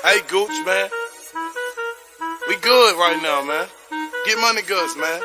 Hey, Gooch, man. We good right now, man. Get money goods, man.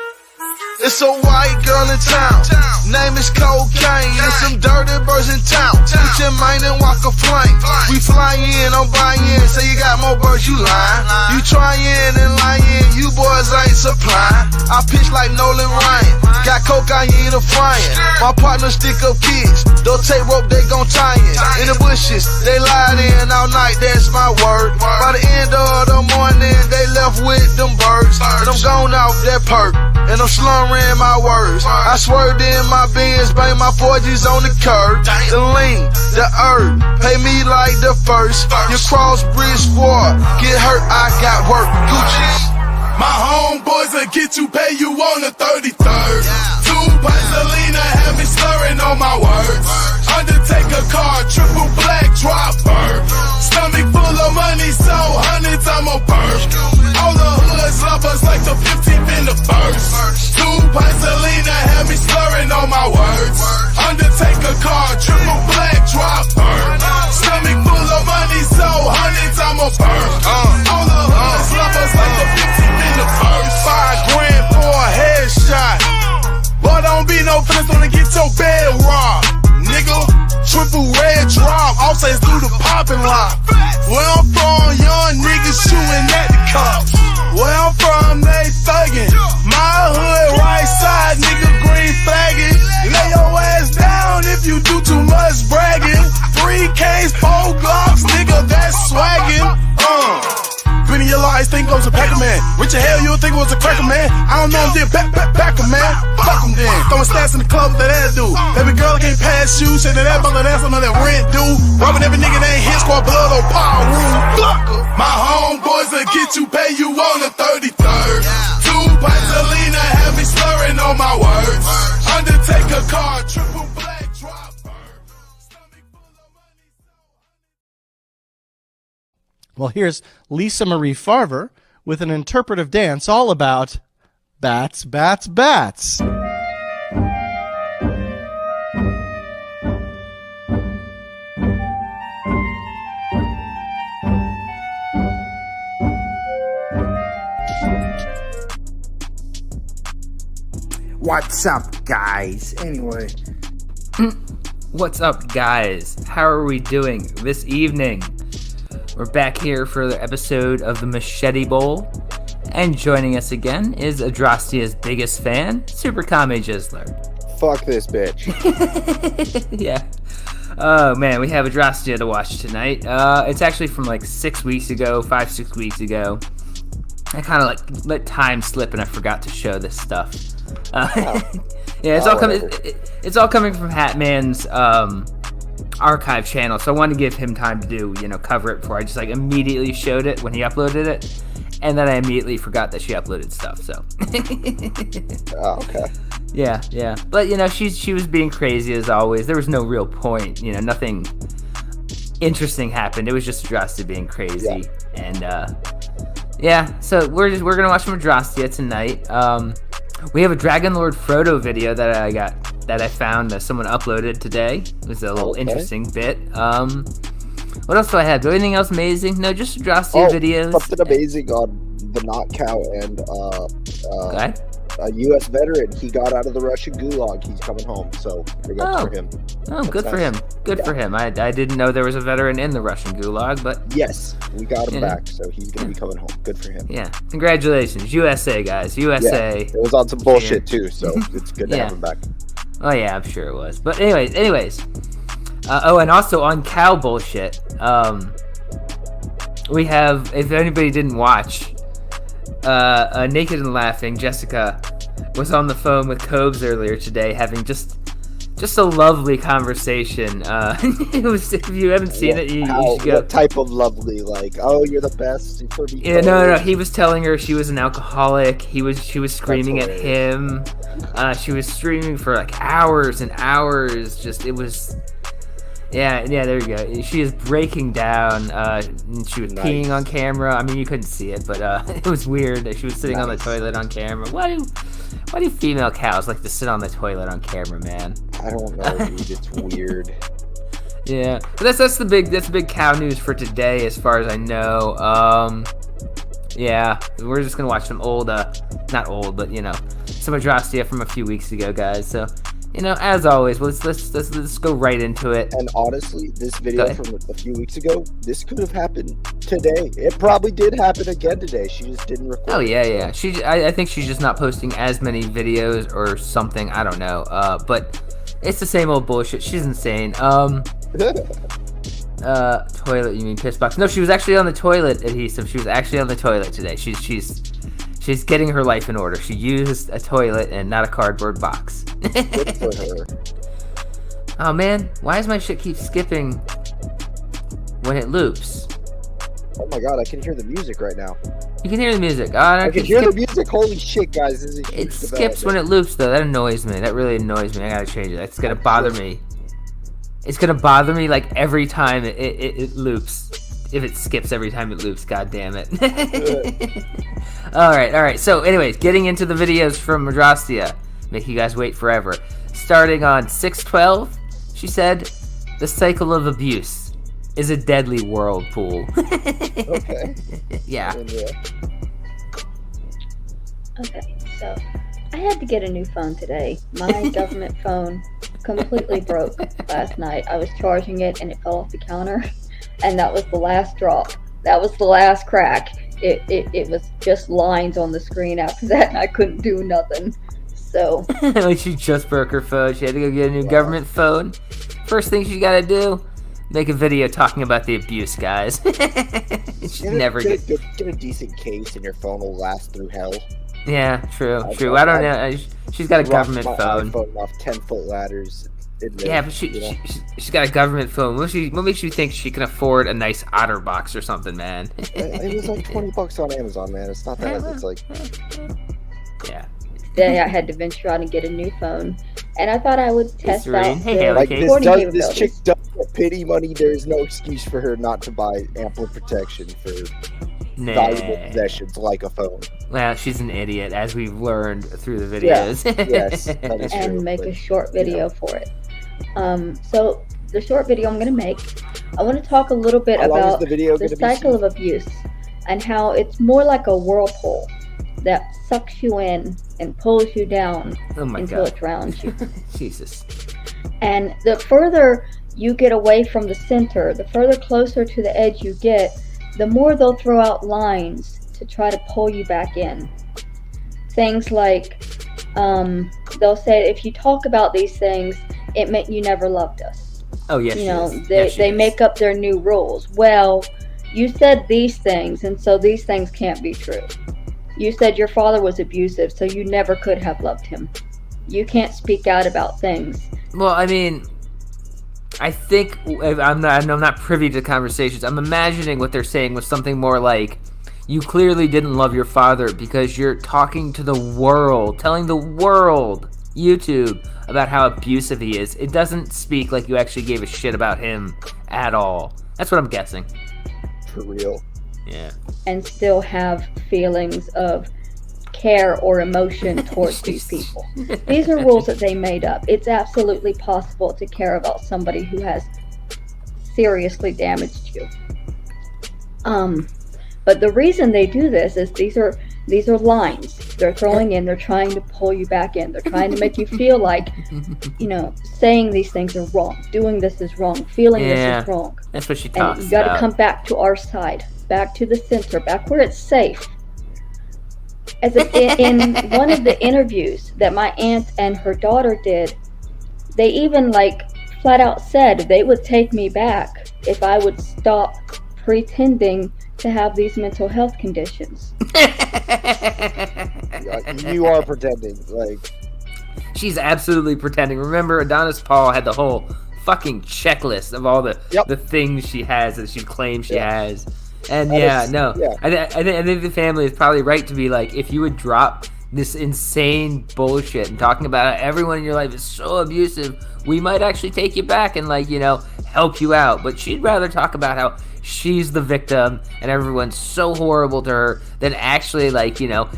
It's a white girl in town. Name is Cocaine. There's some dirty birds in town. Put your mind and walk a flame. We fly in, I'm buying. Say you got more birds, you lying. You trying and lying. You boys ain't supplying. I pitch like Nolan Ryan. Got cocaine a frying. My partner stick up kids. Don't take rope, they gon' tie in. In the bushes, they lied in all night, that's my word. By the end of the morning, they left with them birds. And I'm gone off that perk. And I'm slurring my words. I swerved in my Benz, bang my 4Gs on the curb. The lean, the herb, pay me like the first. Your crossbridge squad, get hurt, I got work. Gucci. My homeboys will get you, pay you on the 33rd. 2 pints of lean have me slurring on my words. Undertaker car, triple black dropper. Stomach full of money, so hundreds I'm a perk. All the hoods love us like the 15th in the first. 2 pints of lean have me slurring on my words. Undertaker car, triple black dropper. Stomach full of money, so hundreds I'm a perk. All the hoods love us like the 15th in the first. $5 grand for a headshot. Boy, don't be no fence, wanna get your bed robbed, nigga. Triple red drop, offsets through the popping lock. Where I'm from, young niggas shooting at the cops. Where I'm from, they thuggin'. My hood, right side, nigga, green flagging. Lay your ass down if you do too much bragging. 3 Ks, 4 Glocks, nigga, that's swaggin'. Been in your life, think I was a packer man. Rich as hell, you would think I was a cracker man. I don't know, I'm just backer man. Fuck them then. Throwing stats in the club with that ass dude. Baby girl, I can't pass you. Say that bump that ass on that rent dude. Robbing every nigga that ain't hit squad blood or power room. My homeboys will get you, pay you on the 33rd. 2 pints of lean have me slurring on my words. Undertaker car, triple black dropper. Well, here's Lisa Marie Farver with an interpretive dance all about bats, bats, bats. What's up, guys? Anyway. What's up, guys? How are we doing this evening? We're back here for the episode of the Machete Bowl. And joining us again is Adrastia's biggest fan, Super Kame Jizzler. Fuck this bitch. Yeah. Oh, man, we have Adrastia to watch tonight. It's actually from like 6 weeks ago, 5-6 weeks ago. I kind of like let time slip and I forgot to show this stuff. Yeah, it's all coming from Hatman's archive channel, so I wanted to give him time to cover it before I just like immediately showed it when he uploaded it, and then I immediately forgot that she uploaded stuff. So. Oh, okay. Yeah, but she was being crazy as always. There was no real point, nothing interesting happened. It was just Adrastia being crazy, and so we're gonna watch some Adrastia tonight. We have a Dragon Lord Frodo video that I found that someone uploaded today. It was a little interesting bit. What else do I have? Do anything else amazing? No, just Adrastia videos. Something amazing on the Not Cow and a U.S. veteran. He got out of the Russian gulag. He's coming home, so big ups for him. Oh, good for him. Good for him. I didn't know there was a veteran in the Russian gulag, but yes, we got him back, so he's gonna be coming home. Good for him. Yeah, congratulations, USA guys. USA. Yeah, it was on some bullshit too, so it's good to have him back. Oh yeah, I'm sure it was. But anyways. And also on cow bullshit. We have, if anybody didn't watch, Naked and Laughing, Jessica was on the phone with Cobes earlier today, having just a lovely conversation. It was, if you haven't seen it, you should go. What type of lovely? Like, oh, you're the best. Yeah, no. He was telling her she was an alcoholic. She was screaming at him. She was screaming for like hours and hours. Just it was. Yeah, there you go. She is breaking down. She was peeing on camera. I mean, you couldn't see it, but it was weird. She was sitting on the toilet on camera. Why do female cows like to sit on the toilet on camera, man? I don't know, dude. It's weird. Yeah, but that's the big cow news for today, as far as I know. Yeah, we're just gonna watch some old, not old, but some Adrastia from a few weeks ago, guys. So, as always, let's go right into it. And honestly, this video from a few weeks ago, this could have happened today. It probably did happen again today. She just didn't record. Oh yeah. I think she's just not posting as many videos or something. I don't know. But it's the same old bullshit. She's insane. Toilet, you mean piss box? No, she was actually on the toilet adhesive. She was actually on the toilet today. She's getting her life in order. She used a toilet and not a cardboard box. Good for her. Oh man, why does my shit keep skipping when it loops? Oh my god, I can hear the music right now. You can hear the music. Oh, I can hear the music. Holy shit, guys! This is a huge it skips when it loops, though. That annoys me. That really annoys me. I gotta change it. It's gonna bother me. It's gonna bother me like every time it loops. If it skips every time it loops, god damn it. All right. So, anyways, getting into the videos from Adrastia. Make you guys wait forever. Starting on 6/12, she said, "The cycle of abuse is a deadly whirlpool." Okay. Yeah. Okay, so I had to get a new phone today. My government phone completely broke last night. I was charging it and it fell off the counter, and that was the last drop. That was the last crack. It was just lines on the screen after that, and I couldn't do nothing. So like she just broke her phone. She had to go get a new government phone. First thing she gotta do, make a video talking about the abuse, guys. She's never get a decent case, and your phone will last through hell. Yeah, true. I don't know. She's got a government phone. iPhone off 10-foot ladders. Yeah, but she's got a government phone. What makes you think she can afford a nice OtterBox or something, man? It was like $20 on Amazon, man. It's not that. It's like. Yeah. Today I had to venture out and get a new phone, and I thought I would test out this chick does get pity money. There is no excuse for her not to buy ample protection for valuable possessions like a phone. Well, she's an idiot, as we've learned through the videos. Yes, and make a short video for it. So the short video I'm going to make, I want to talk a little bit about the cycle of abuse and how it's more like a whirlpool that sucks you in and pulls you down until it drowns you. Jesus. And the further you get away from the center, the further closer to the edge you get, the more they'll throw out lines to try to pull you back in. Things like, they'll say, if you talk about these things, it meant you never loved us. Oh, yes, they make up their new rules. Well, you said these things, and so these things can't be true. You said your father was abusive, so you never could have loved him. You can't speak out about things. Well, I mean, I think I'm not privy to conversations. I'm imagining what they're saying was something more like, you clearly didn't love your father because you're talking to the world, telling the world, YouTube, about how abusive he is. It doesn't speak like you actually gave a shit about him at all. That's what I'm guessing. For real. Yeah. And still have feelings of care or emotion towards these people. These are rules that they made up. It's absolutely possible to care about somebody who has seriously damaged you. But the reason they do this is these are lines they're throwing in. They're trying to pull you back in. They're trying to make you feel like, saying these things are wrong, doing this is wrong, feeling this is wrong. That's what she talks about. And you got to come back to our side, back to the center, back where it's safe. In one of the interviews that my aunt and her daughter did, they even flat out said they would take me back if I would stop pretending to have these mental health conditions. You are pretending. She's absolutely pretending. Remember, Adonis Paul had the whole fucking checklist of all the things she has that she claims she has. And I think the family is probably right to be like, if you would drop this insane bullshit and talking about how everyone in your life is so abusive, we might actually take you back and help you out. But she'd rather talk about how she's the victim and everyone's so horrible to her than actually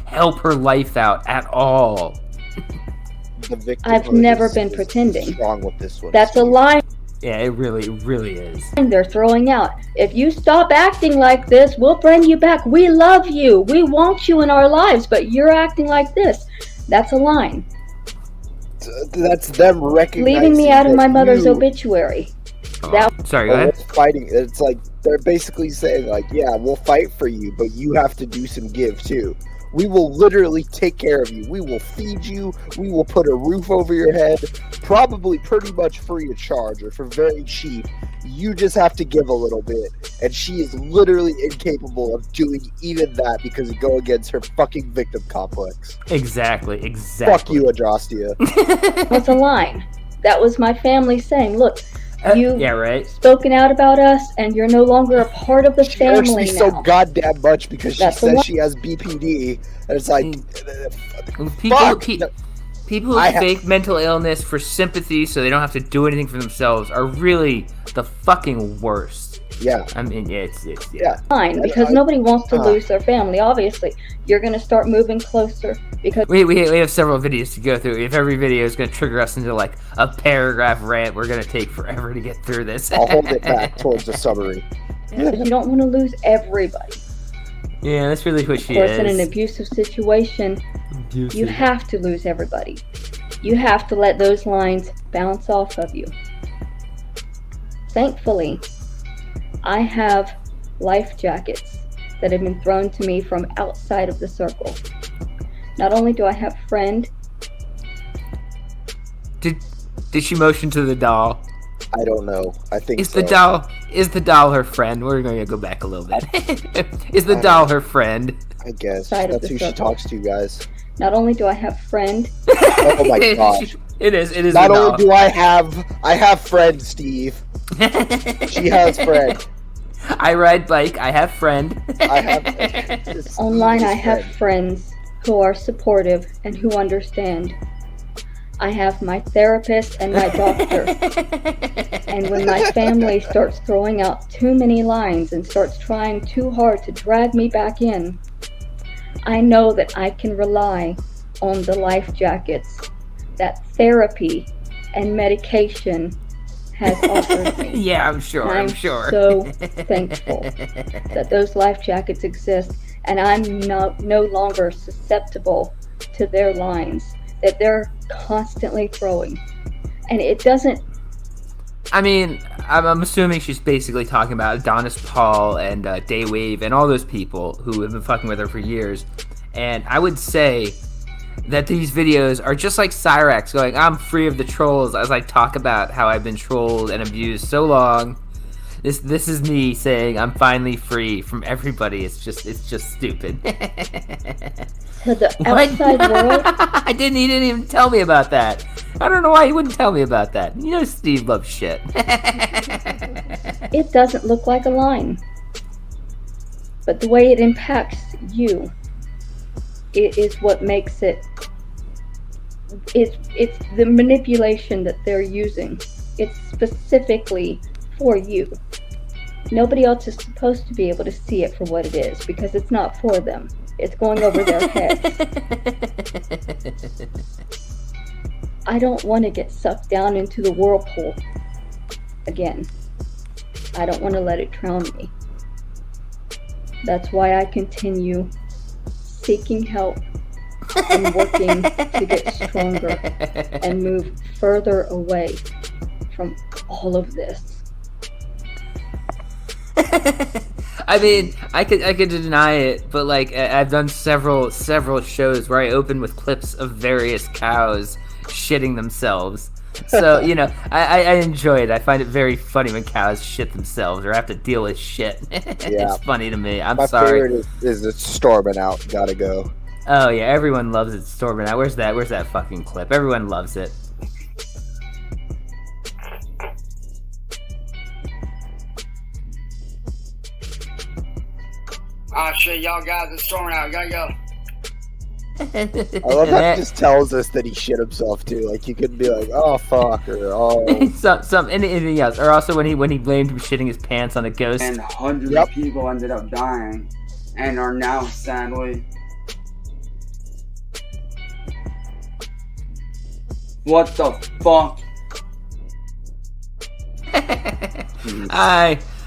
help her life out at all. I've never been pretending. Wrong with this one. That's a lie. Yeah, it really is. They're throwing out. If you stop acting like this, we'll bring you back. We love you. We want you in our lives, but you're acting like this. That's a line. That's them recognizing Leaving me out of my mother's you obituary. Sorry, go are ahead. fighting. It's like they're basically saying, like, yeah, we'll fight for you, but you have to do some give too. We will literally take care of you. We will feed you. We will put a roof over your head, probably pretty much free of charge or for very cheap. You just have to give a little bit. And she is literally incapable of doing even that because it go against her fucking victim complex. Exactly. Fuck you, Adrastia. That's a line. That was my family saying, look, you've yeah, right. spoken out about us, and you're no longer a part of the She hurts family me now. so goddamn much because she That's a says lie. she has BPD, and it's like, People who fake mental illness for sympathy so they don't have to do anything for themselves are really the fucking worst. Yeah. I mean, it's Fine, because nobody wants to lose their family. Obviously, you're going to start moving closer because We have several videos to go through. If every video is going to trigger us into like a paragraph rant, we're going to take forever to get through this. I'll hold it back towards the summary. you don't want to lose everybody. Yeah, that's really what Of she course, is. in an abusive situation, you have to lose everybody. You have to let those lines bounce off of you. Thankfully, I have life jackets that have been thrown to me from outside of the circle. Not only do I have friend. Did she motion to the doll? I don't know. I think Is so. the doll her friend? We're going to go back a little bit. Is the doll her friend? I guess. Side of That's the who she circle. talks to, guys. Not only do I have friend, Oh my gosh. It is. Not a only doll. do I have friend, Steve. She has friend. I ride bike. I have friend. I have online I have friends who are supportive and who understand. I have my therapist and my doctor. And when my family starts throwing out too many lines and starts trying too hard to drag me back in, I know that I can rely on the life jackets that therapy and medication has offered me. Yeah, I'm sure. And I'm sure. so thankful that those life jackets exist, and I'm no longer susceptible to their lines that they're constantly throwing. And it doesn't. I mean, I'm assuming she's basically talking about Adonis Paul and Daywave and all those people who have been fucking with her for years. And I would say that these videos are just like Cyrax going, I'm free of the trolls, as I talk about how I've been trolled and abused so long. This is me saying I'm finally free from everybody. It's just stupid. To the outside world, He didn't even tell me about that. I don't know why he wouldn't tell me about that. You know Steve loves shit. it doesn't look like a line. But the way it impacts you, it is what makes it. It's the manipulation that they're using. It's specifically for you. Nobody else is supposed to be able to see it for what it is because it's not for them. It's going over their heads. I don't want to get sucked down into the whirlpool again. I don't want to let it drown me. That's why I continue seeking help and working to get stronger and move further away from all of this. I mean, I could deny it, but like I've done several shows where I open with clips of various cows shitting themselves. So, you know, I enjoy it. I find it very funny when cows shit themselves or have to deal with shit. It's funny to me. I'm My sorry. favorite is the storming out. Gotta go. Oh yeah, everyone loves it storming out. Where's that fucking clip? Everyone loves it. Oh shit, y'all guys are storming out. Gotta go. I love how he just tells us that he shit himself too. Like you could be like, "Oh fuck," or "Oh." some anything else, or also when he blamed him shitting his pants on a ghost. And hundreds of people ended up dying, and are now sadly. What the fuck?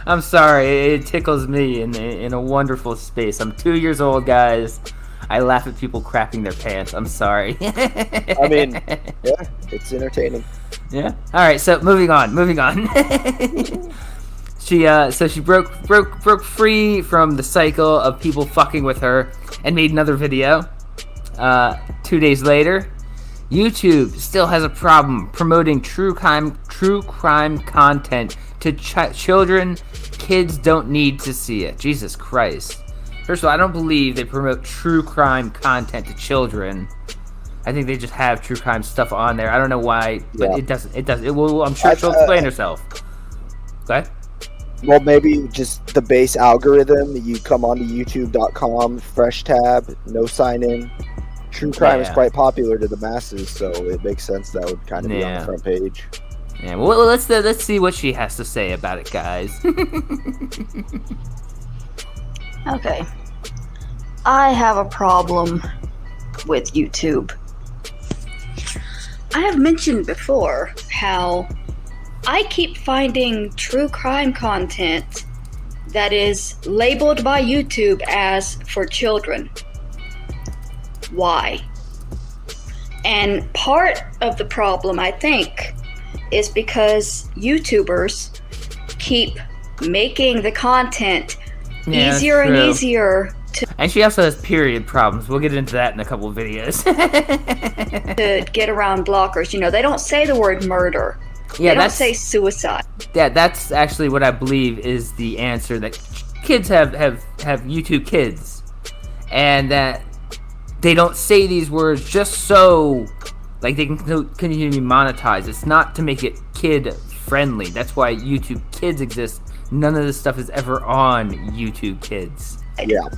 I'm sorry. It tickles me in a wonderful space. I'm 2 years old, guys. I laugh at people crapping their pants. I'm sorry. I mean, yeah, it's entertaining. Yeah. All right. So moving on. She broke free from the cycle of people fucking with her and made another video. 2 days later, YouTube still has a problem promoting true crime content to children. Kids don't need to see it. Jesus Christ. First of all, I don't believe they promote true crime content to children. I think they just have true crime stuff on there. I don't know why, but it doesn't. I'm sure she'll explain herself. Go ahead. Well, maybe just the base algorithm. You come onto YouTube.com, fresh tab, no sign in. True crime is quite popular to the masses, so it makes sense that would kind of be on the front page. Yeah, well, let's see what she has to say about it, guys. Okay. I have a problem with YouTube. I have mentioned before how I keep finding true crime content that is labeled by YouTube as for children. Why? And part of the problem, I think, is because YouTubers keep making the content easier and easier to... And she also has period problems. We'll get into that in a couple of videos. to get around blockers. You know, they don't say the word murder. Yeah, they don't say suicide. Yeah, that's actually what I believe is the answer, that kids have YouTube Kids. And that they don't say these words just so like they can continue to be monetized. It's not to make it kid friendly. That's why YouTube Kids exists. None of this stuff is ever on YouTube Kids. Yeah.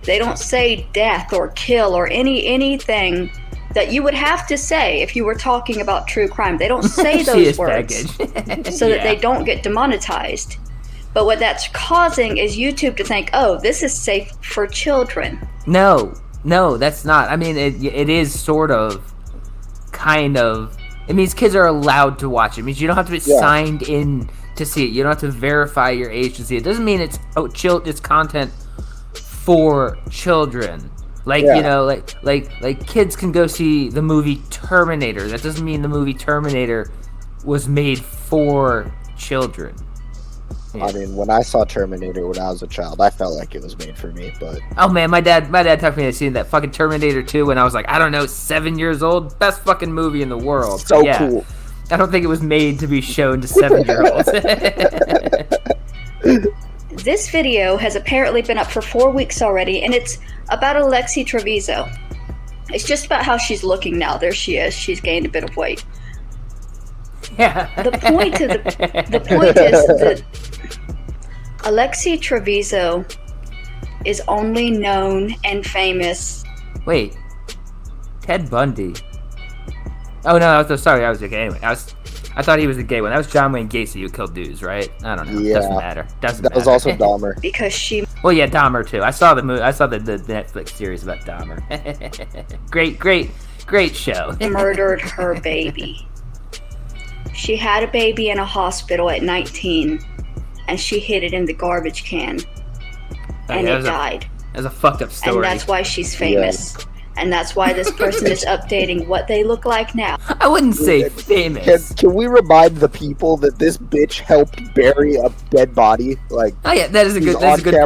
They don't say death or kill or anything that you would have to say if you were talking about true crime. They don't say those words so that they don't get demonetized. But what that's causing is YouTube to think, oh, this is safe for children. No, that's not. I mean, it is sort of, kind of. It means kids are allowed to watch it. It means you don't have to be signed in to see it. You don't have to verify your age to see it. It doesn't mean it's it's content for children. Like, you know, like kids can go see the movie Terminator. That doesn't mean the movie Terminator was made for children. Yeah. I mean, when I saw Terminator when I was a child, I felt like it was made for me, but... Oh man, my dad took me to see that fucking Terminator 2 when I was like, I don't know, 7 years old. Best fucking movie in the world. So cool. I don't think it was made to be shown to 7-year-olds. This video has apparently been up for 4 weeks already, and it's about Alexi Treviso. It's just about how she's looking now. There she is. She's gained a bit of weight. Yeah. The point is that Alexi Treviso is only known and famous. Wait, Ted Bundy. Oh no, sorry, I was a gay one. I thought he was the gay one. That was John Wayne Gacy who killed dudes, right? I don't know. Yeah. Doesn't matter. That was also Dahmer. Because she... Well, yeah, Dahmer too. I saw the movie. I saw the Netflix series about Dahmer. Great show. murdered her baby. She had a baby in a hospital at 19, and she hid it in the garbage can, and it died. That's a fucked up story. And that's why she's famous. Yeah. And that's why this person is updating what they look like now. I wouldn't say famous. Can we remind the people that this bitch helped bury a dead body? Like, oh yeah, that's a good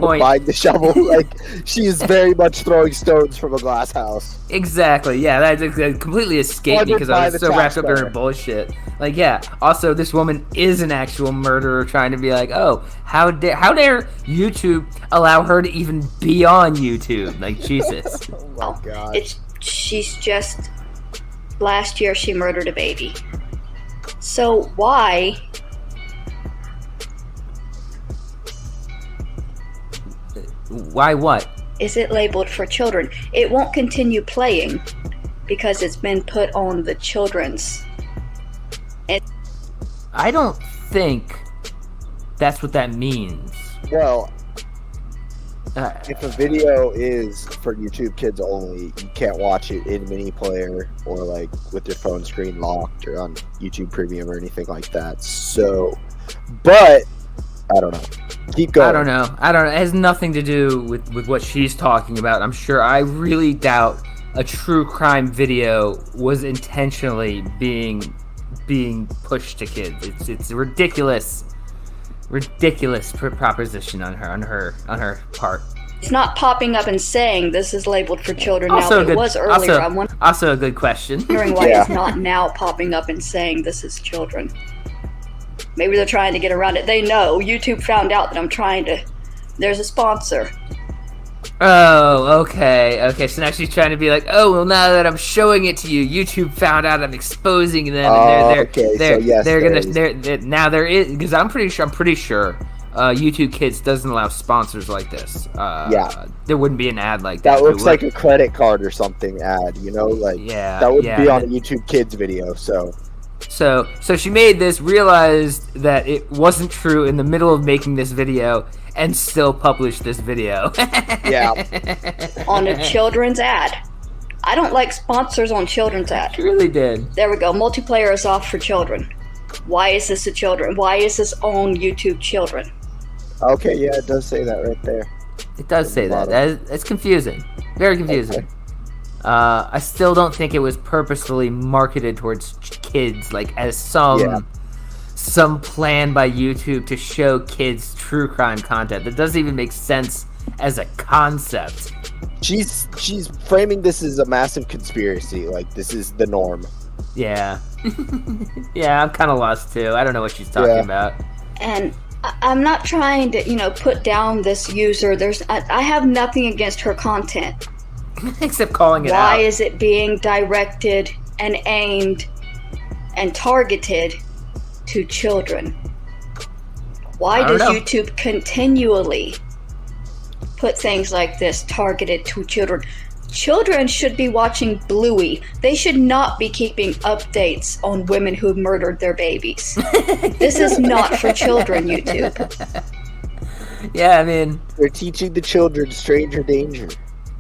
point. Buying the shovel, like she is very much throwing stones from a glass house. Exactly. Yeah, that completely escaped me because I was so wrapped up in her bullshit. Like, yeah. Also, this woman is an actual murderer, trying to be like, oh, how dare YouTube allow her to even be on YouTube? Like, Jesus. Oh my god. She's just... Last year, she murdered a baby. So, why... Why what? Is it labeled for children? It won't continue playing because it's been put on the children's. I don't think that's what that means. Well, if a video is for YouTube Kids only, you can't watch it in mini player or like with your phone screen locked or on YouTube Premium or anything like that. So But I don't know. Keep going. I don't know. It has nothing to do with what she's talking about. I'm sure. I really doubt a true crime video was intentionally being pushed to kids. It's a ridiculous proposition on her part. It's not popping up and saying this is labeled for children Also now, but it was earlier. I'm also a good question. wondering why it's not now popping up and saying this is children. Maybe they're trying to get around it. They know. YouTube found out that I'm trying to... There's a sponsor. Oh, okay. So now she's trying to be like, oh, well, now that I'm showing it to you, YouTube found out I'm exposing them. And now there is, because I'm pretty sure YouTube Kids doesn't allow sponsors like this. There wouldn't be an ad like that. That looks like a credit card or something ad, like that would be on a YouTube Kids video. So she made this, realized that it wasn't true in the middle of making this video, and still published this video. Yeah. On a children's ad. I don't like sponsors on children's ad. She really did. There we go. Multiplayer is off for children. Why is this a children? Why is this on YouTube children? Okay, yeah, it does say that right there. It does say that. It's confusing. Very confusing. Okay. I still don't think it was purposefully marketed towards kids, like as some plan by YouTube to show kids true crime content. That doesn't even make sense as a concept. She's framing this as a massive conspiracy, like this is the norm. Yeah. Yeah, I'm kind of lost too. I don't know what she's talking about. And I'm not trying to, put down this user. I have nothing against her content. Except calling it out. Why is it being directed and aimed and targeted to children? Why does YouTube continually put things like this targeted to children? Children should be watching Bluey. They should not be keeping updates on women who murdered their babies. This is not for children, YouTube. Yeah, I mean, they're teaching the children stranger danger.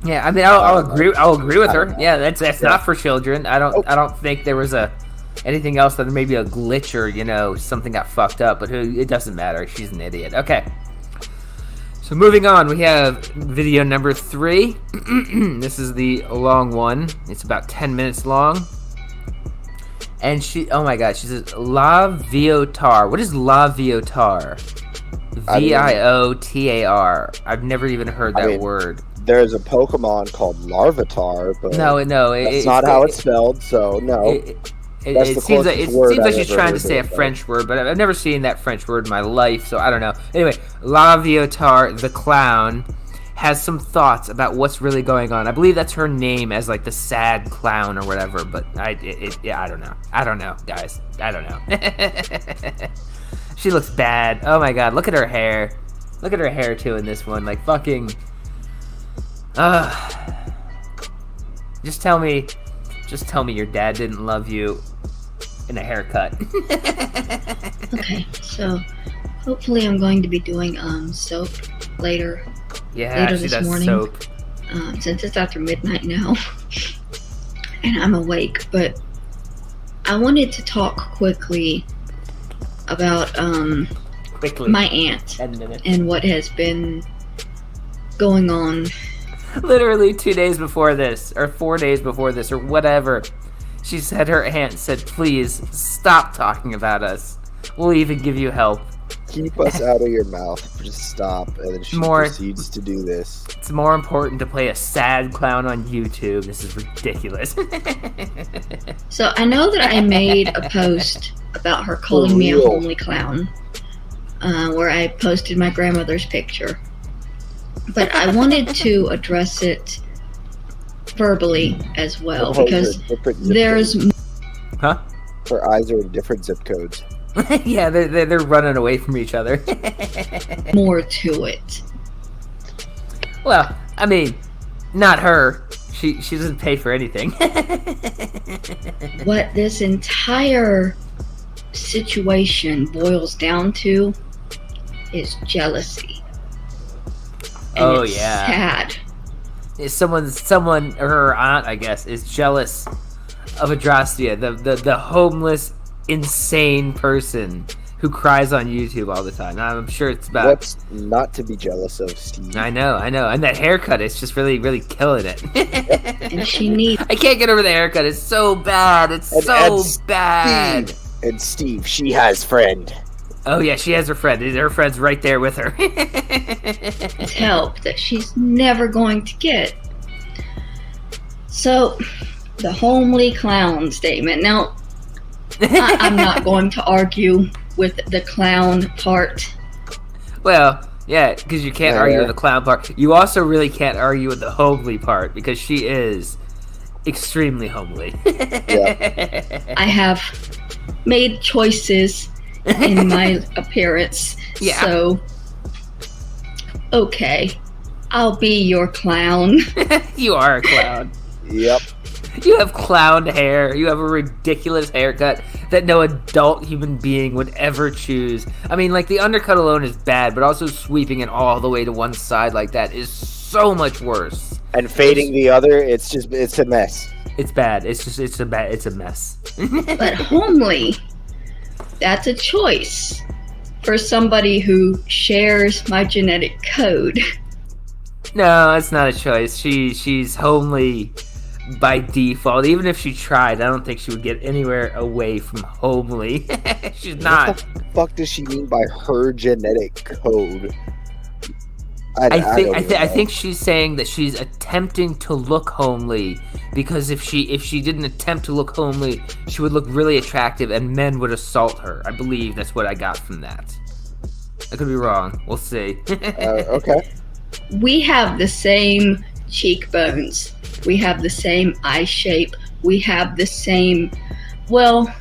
Yeah, I mean, I'll agree with her. Yeah, that's not for children. I don't think there was anything else that maybe a glitch or something got fucked up. But it doesn't matter. She's an idiot. Okay. So moving on, we have video number 3. This is the long one. It's about 10 minutes long. And oh my god, she says La Viotar. What is La Viotar? Viotar. I've never even heard that word. There's a Pokemon called Larvitar, but no, that's not how it's spelled. So no, it seems like she's trying to say a French word, but I've never seen that French word in my life, so I don't know. Anyway, La Viotar, the clown, has some thoughts about what's really going on. I believe that's her name as like the sad clown or whatever, but I don't know. I don't know, guys. I don't know. She looks bad. Oh my god, look at her hair. Look at her hair too in this one. Like fucking. Just tell me your dad didn't love you in a haircut. Okay, so hopefully I'm going to be doing soap later. Yeah, later she this does morning. Soap. Since it's after midnight now, and I'm awake. But I wanted to talk quickly about my aunt and what has been going on. Literally 2 days before this, or 4 days before this, or whatever, she said her aunt said, "Please stop talking about us. We'll even give you help. Keep us out of your mouth. Just stop." And then she proceeds to do this. It's more important to play a sad clown on YouTube. This is ridiculous. So I know that I made a post about her calling me a homely clown, where I posted my grandmother's picture. But I wanted to address it verbally as well, because there's... Huh? Her eyes are in different zip codes. Yeah, they're running away from each other. more to it. Well, I mean, not her. She doesn't pay for anything. What this entire situation boils down to is jealousy. And it's sad. Someone, her aunt, I guess, is jealous of Adrastia, the homeless, insane person who cries on YouTube all the time. I'm sure it's about... What's not to be jealous of, Steve? I know. And that haircut is just really, really killing it. And she needs... I can't get over the haircut. It's so bad. It's so bad. And Steve, she has friend. Oh, yeah, she has her friend. Her friend's right there with her. It's help that she's never going to get. So, the homely clown statement. Now, I'm not going to argue with the clown part. Well, yeah, because you can't argue with the clown part. You also really can't argue with the homely part, because she is extremely homely. I have made choices in my appearance. Yeah. So, okay, I'll be your clown. You are a clown. Yep. You have clown hair. You have a ridiculous haircut that no adult human being would ever choose. I mean, like, the undercut alone is bad, but also sweeping it all the way to one side like that is so much worse. And fading the other, it's a mess. It's bad. It's a mess. But homely, that's a choice for somebody who shares my genetic code. No, it's not a choice. She's homely by default. Even if she tried, I don't think she would get anywhere away from homely. She's not. What the fuck does she mean by her genetic code? I think she's saying that she's attempting to look homely, because if she didn't attempt to look homely, she would look really attractive and men would assault her. I believe that's what I got from that. I could be wrong. We'll see. Okay. We have the same cheekbones. We have the same eye shape. We have the same... Well,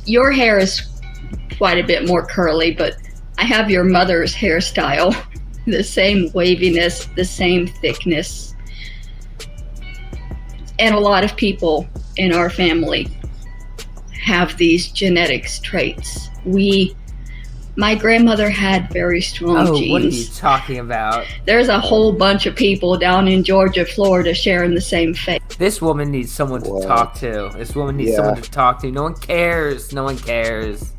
your hair is quite a bit more curly, but I have your mother's hairstyle. The same waviness, the same thickness. And a lot of people in our family have these genetics traits. My grandmother had very strong genes. What are you talking about? There's a whole bunch of people down in Georgia, Florida sharing the same fate. This woman needs someone to talk to. This woman needs someone to talk to. No one cares. No one cares.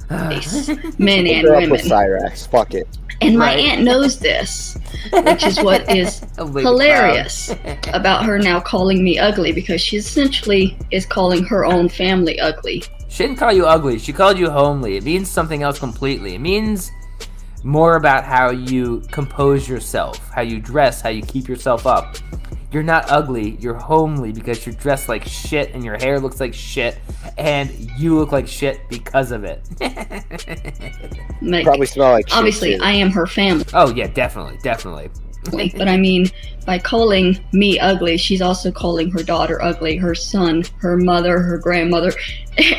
Men and women. With Cyrax. Fuck it. And my aunt knows this, which is what is hilarious about her now calling me ugly, because she essentially is calling her own family ugly. She didn't call you ugly. She called you homely. It means something else completely. It means more about how you compose yourself, how you dress, how you keep yourself up. You're not ugly. You're homely because you're dressed like shit and your hair looks like shit and you look like shit because of it. Probably smell like shit. Obviously, I am her family. Oh, yeah, definitely. But I mean, by calling me ugly, she's also calling her daughter ugly, her son, her mother, her grandmother,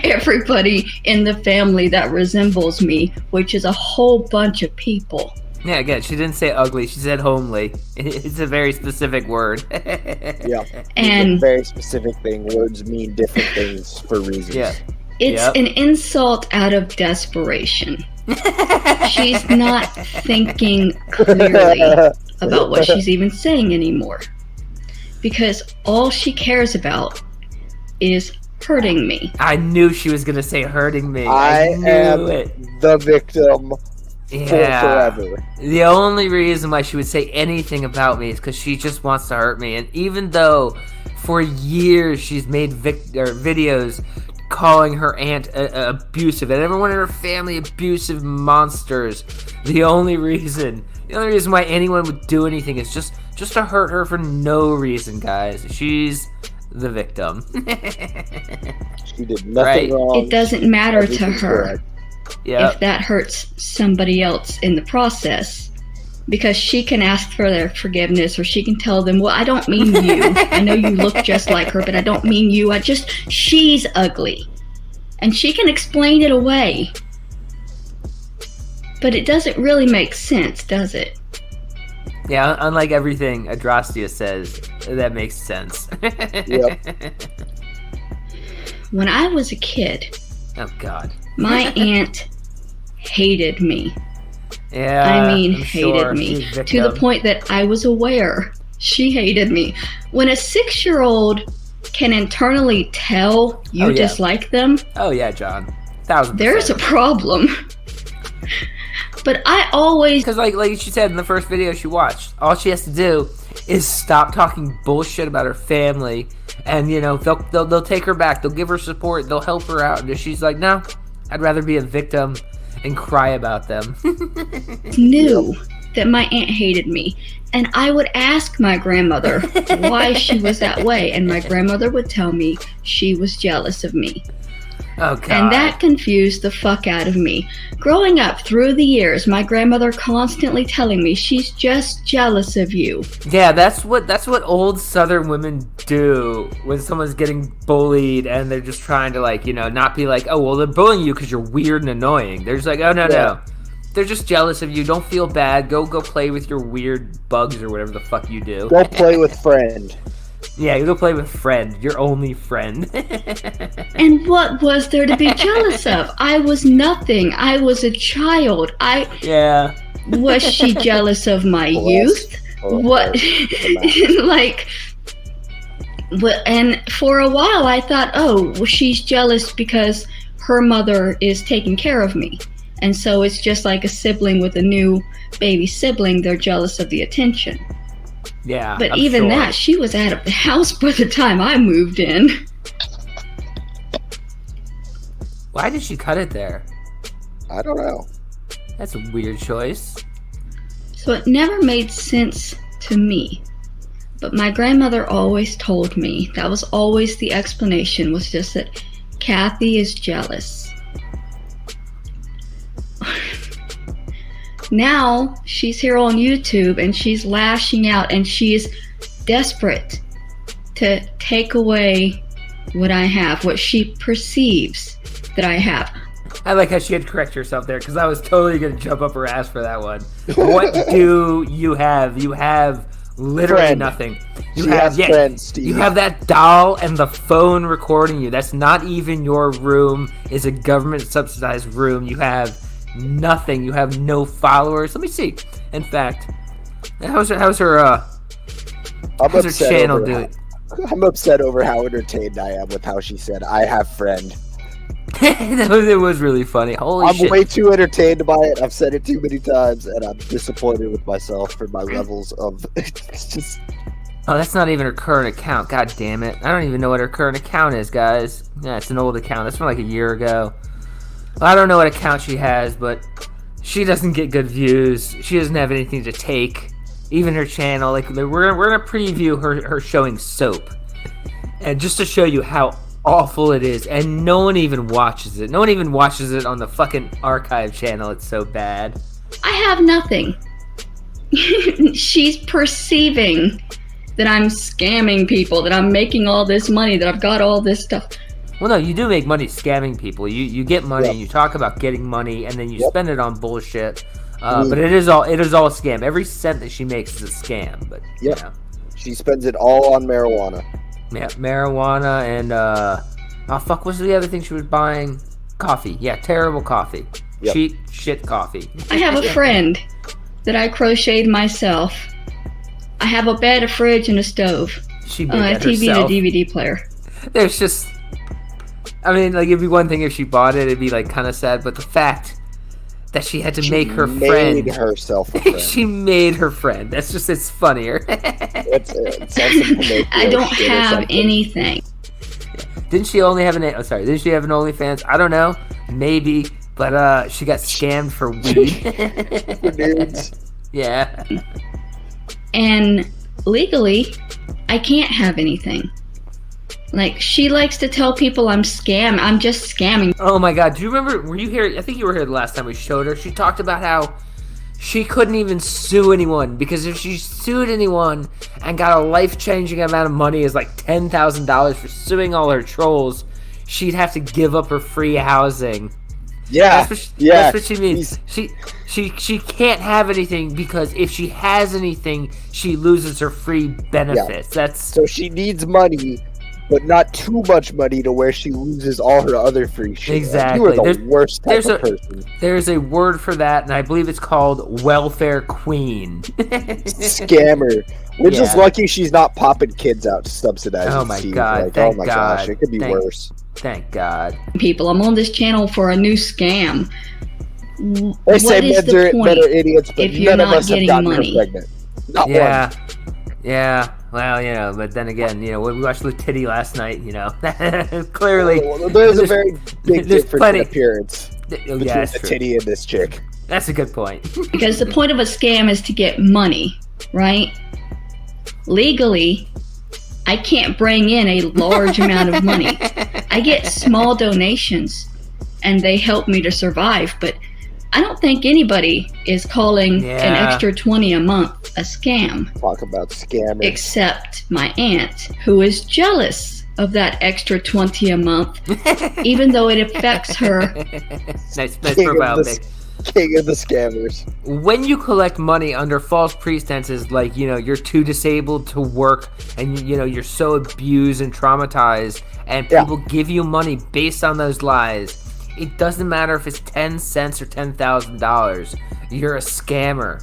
everybody in the family that resembles me, which is a whole bunch of people. Yeah, again, she didn't say ugly, she said homely. It's a very specific word. Yeah, and it's a very specific thing. Words mean different things for reasons. Yeah. It's an insult out of desperation. She's not thinking clearly about what she's even saying anymore. Because all she cares about is hurting me. I knew she was going to say hurting me. I knew am it. The victim for forever. The only reason why she would say anything about me is because she just wants to hurt me. And even though for years she's made videos calling her aunt abusive and everyone in her family abusive monsters, the only reason why anyone would do anything is just to hurt her for no reason, guys. She's the victim. She did nothing wrong. It doesn't matter to her if that hurts somebody else in the process, because she can ask for their forgiveness, or she can tell them, well, I don't mean you. I know you look just like her, but I don't mean you. She's ugly. And she can explain it away. But it doesn't really make sense, does it? Yeah, unlike everything Adrastia says, that makes sense. Yep. When I was a kid, oh God, my aunt hated me. Yeah, I mean, I'm hated sure. me to the point that I was aware she hated me. When a 6-year-old can internally tell you dislike them, oh yeah, John, 1,000%. There's a problem. But I always... Because like she said in the first video she watched, all she has to do is stop talking bullshit about her family, and they'll take her back, they'll give her support, they'll help her out, and she's like, no, I'd rather be a victim and cry about them. knew that my aunt hated me, and I would ask my grandmother why she was that way, and my grandmother would tell me she was jealous of me. Oh, God. And that confused the fuck out of me. Growing up through the years, my grandmother constantly telling me she's just jealous of you. Yeah, that's what old Southern women do when someone's getting bullied and they're just trying to not be like, oh, well, they're bullying you because you're weird and annoying. They're just like, oh, no. They're just jealous of you. Don't feel bad. Go play with your weird bugs or whatever the fuck you do. Go play with friend. Yeah, you go play with friend. Your only friend. And what was there to be jealous of? I was nothing. I was a child. Yeah. Was she jealous of my youth? What? And for a while I thought, oh, well, she's jealous because her mother is taking care of me. And so it's just like a sibling with a new baby sibling. They're jealous of the attention. Yeah. But even that, she was out of the house by the time I moved in. Why did she cut it there? I don't know. That's a weird choice. So it never made sense to me. But my grandmother always told me, that was always the explanation, was just that Kathy is jealous. Now she's here on YouTube and she's lashing out and she's desperate to take away what I have, what she perceives that I have. I like how she had to correct herself there, because I was totally going to jump up her ass for that one. What do you have? You have literally nothing. You have that doll and the phone recording you. That's not even your room. It's a government subsidized room. You have nothing. You have no followers. Let me see. In fact, how's her channel doing? I'm upset over how entertained I am with how she said, I have friend. It was really funny. Holy shit. I'm way too entertained by it. I've said it too many times, and I'm disappointed with myself for my levels of... It's just... Oh, that's not even her current account. God damn it. I don't even know what her current account is, guys. Yeah, it's an old account. That's from like a year ago. Well, I don't know what account she has, but she doesn't get good views. She doesn't have anything to take. Even her channel, we're gonna preview her showing soap, and just to show you how awful it is, and no one even watches it. No one even watches it on the fucking archive channel. It's so bad. I have nothing. She's perceiving that I'm scamming people, that I'm making all this money, that I've got all this stuff. Well, no, you do make money scamming people. You get money, and you talk about getting money, and then you spend it on bullshit. But it is all a scam. Every cent that she makes is a scam. But she spends it all on marijuana. Yeah, marijuana and what's the other thing she was buying? Coffee. Yeah, terrible coffee. Yep. Cheap shit coffee. I have a friend that I crocheted myself. I have a bed, a fridge, and a stove. She made that TV herself. and a DVD player. There's just... I mean, it'd be one thing if she bought it, it'd be, kind of sad, but the fact that she had to make her friend... She made herself a friend. She made her friend. That's just, it's funnier. I don't have anything. Didn't she only have didn't she have an OnlyFans? I don't know. Maybe. But, she got scammed for weed. For dudes. Yeah. And legally, I can't have anything. She likes to tell people I'm just scamming. Oh my god, do you remember, were you here? I think you were here the last time we showed her. She talked about how she couldn't even sue anyone, because if she sued anyone and got a life-changing amount of money, as $10,000 for suing all her trolls, she'd have to give up her free housing. Yeah, that's what she means. She can't have anything, because if she has anything, she loses her free benefits. So she needs money, but not too much money to where she loses all her other free shit. Exactly. You are the worst type of person. There's a word for that, and I believe it's called welfare queen. Scammer. We're just lucky she's not popping kids out to subsidize. Oh my god! Thank God. Gosh, it could be worse. Thank God. People, I'm on this channel for a new scam. They say What is men the are point idiots, but if you're none of not us have getting gotten money? her pregnant. Not Yeah. one. Yeah. Well, but then again, we watched Luke Titty last night, Clearly. Well, there's a very big there's difference plenty- in appearance Oh, between yeah, that's the true. titty and this chick. That's a good point. Because the point of a scam is to get money, right? Legally, I can't bring in a large amount of money. I get small donations, and they help me to survive, but I don't think anybody is calling an extra $20 a month a scam. Talk about scammers. Except my aunt, who is jealous of that extra $20 a month, even though it affects her. Nice profile pic. King of the scammers. When you collect money under false pretenses, like, you're too disabled to work, and, you're so abused and traumatized, and people give you money based on those lies, it doesn't matter if it's 10 cents or $10,000. You're a scammer.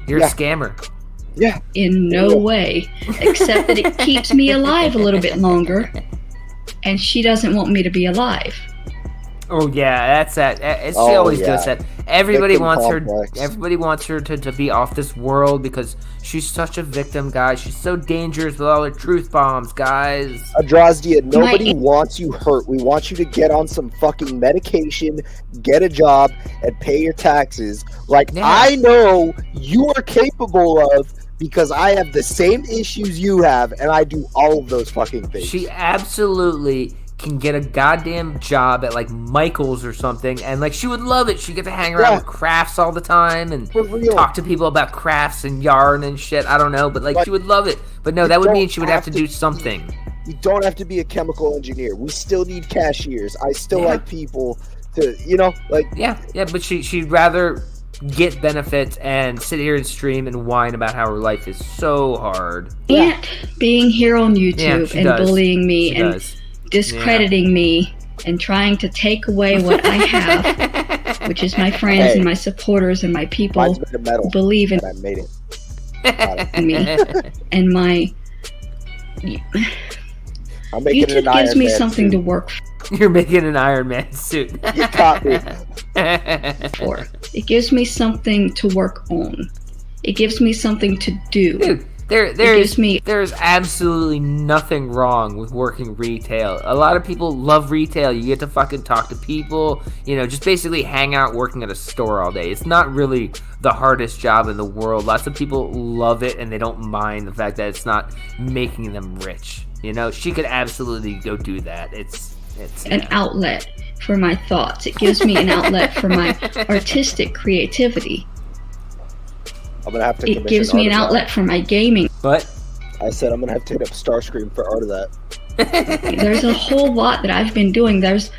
You're a scammer. Yeah. In no way, except that it keeps me alive a little bit longer, and she doesn't want me to be alive. Oh yeah, that's that. She always does that. Everybody Victim wants complex. her. Everybody wants her to be off this world because she's such a victim, guys. She's so dangerous with all her truth bombs, guys. Adrasdea, nobody wants you hurt. We want you to get on some fucking medication, get a job, and pay your taxes. I know you are capable of, because I have the same issues you have, and I do all of those fucking things. She absolutely can get a goddamn job at Michael's or something, and she would love it. She'd get to hang around with crafts all the time and talk to people about crafts and yarn and shit. I don't know, but she would love it. But no, that would mean she would have to do something. You don't have to be a chemical engineer. We still need cashiers. I still like people to, Yeah, but she'd rather get benefits and sit here and stream and whine about how her life is so hard. Aunt being here on YouTube and bullying me and discrediting me and trying to take away what I have, which is my friends and my supporters and my people who believe in I made it. me and my. I'm making YouTube an Iron gives me Man something suit. to work You're making an Iron Man suit. You caught me. for. It gives me something to work on. It gives me something to do. Dude, there's absolutely nothing wrong with working retail. A lot of people love retail. You get to fucking talk to people, just basically hang out working at a store all day. It's not really the hardest job in the world. Lots of people love it and they don't mind the fact that it's not making them rich. She could absolutely go do that. It's an outlet for my thoughts. It gives me an outlet for my artistic creativity. I'm gonna have to. It gives me an outlet for my gaming. But I said I'm gonna have to hit up Starscream for art of that. There's a whole lot that I've been doing. There's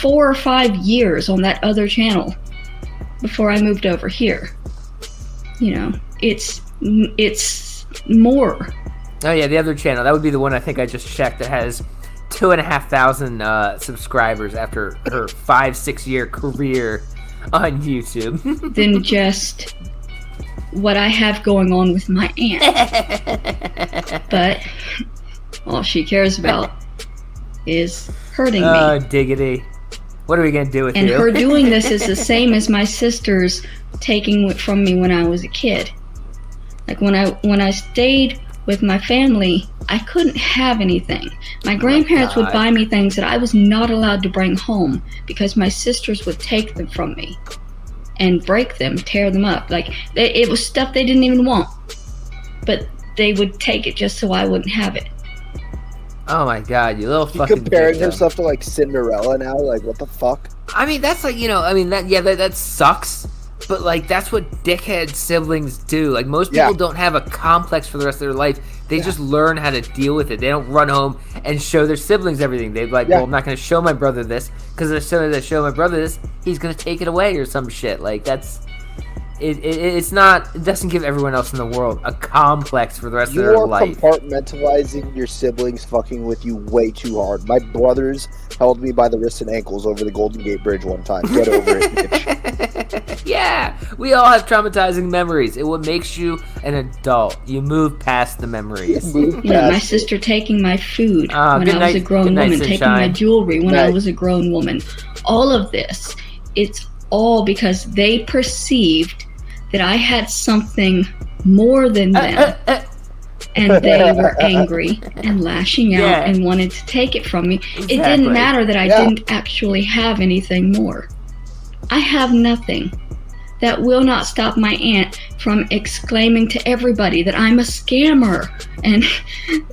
4 or 5 years on that other channel before I moved over here. It's more. Oh yeah, the other channel. That would be the one I think I just checked that has 2,500 subscribers after her 5-6 year career on YouTube. Than just what I have going on with my aunt. But all she cares about is hurting me. Oh, diggity. What are we gonna do with and you? her doing this is the same as my sisters taking it from me when I was a kid. When I stayed with my family, I couldn't have anything. My grandparents would buy me things that I was not allowed to bring home because my sisters would take them from me and break them, tear them up. It was stuff they didn't even want, but they would take it just so I wouldn't have it. Oh my god, you little You fucking comparing victim. herself to Cinderella now? What the fuck? I mean, that's that sucks. But that's what dickhead siblings do. Most people don't have a complex for the rest of their life. They just learn how to deal with it. They don't run home and show their siblings everything. They're well, I'm not going to show my brother this because as soon as I show my brother this, he's going to take it away or some shit. That's it's not. It doesn't give everyone else in the world a complex for the rest of their life. You are compartmentalizing your siblings fucking with you way too hard. My brothers held me by the wrists and ankles over the Golden Gate Bridge one time. Get over it, bitch. Yeah, we all have traumatizing memories. It what makes you an adult. You move past the memories. My sister taking my food when I was a grown woman, taking my jewelry when I was a grown woman. All of this, it's all because they perceived that I had something more than them. And they were angry and lashing out and wanted to take it from me. Exactly. It didn't matter that I didn't actually have anything more. I have nothing. That will not stop my aunt from exclaiming to everybody that I'm a scammer. And you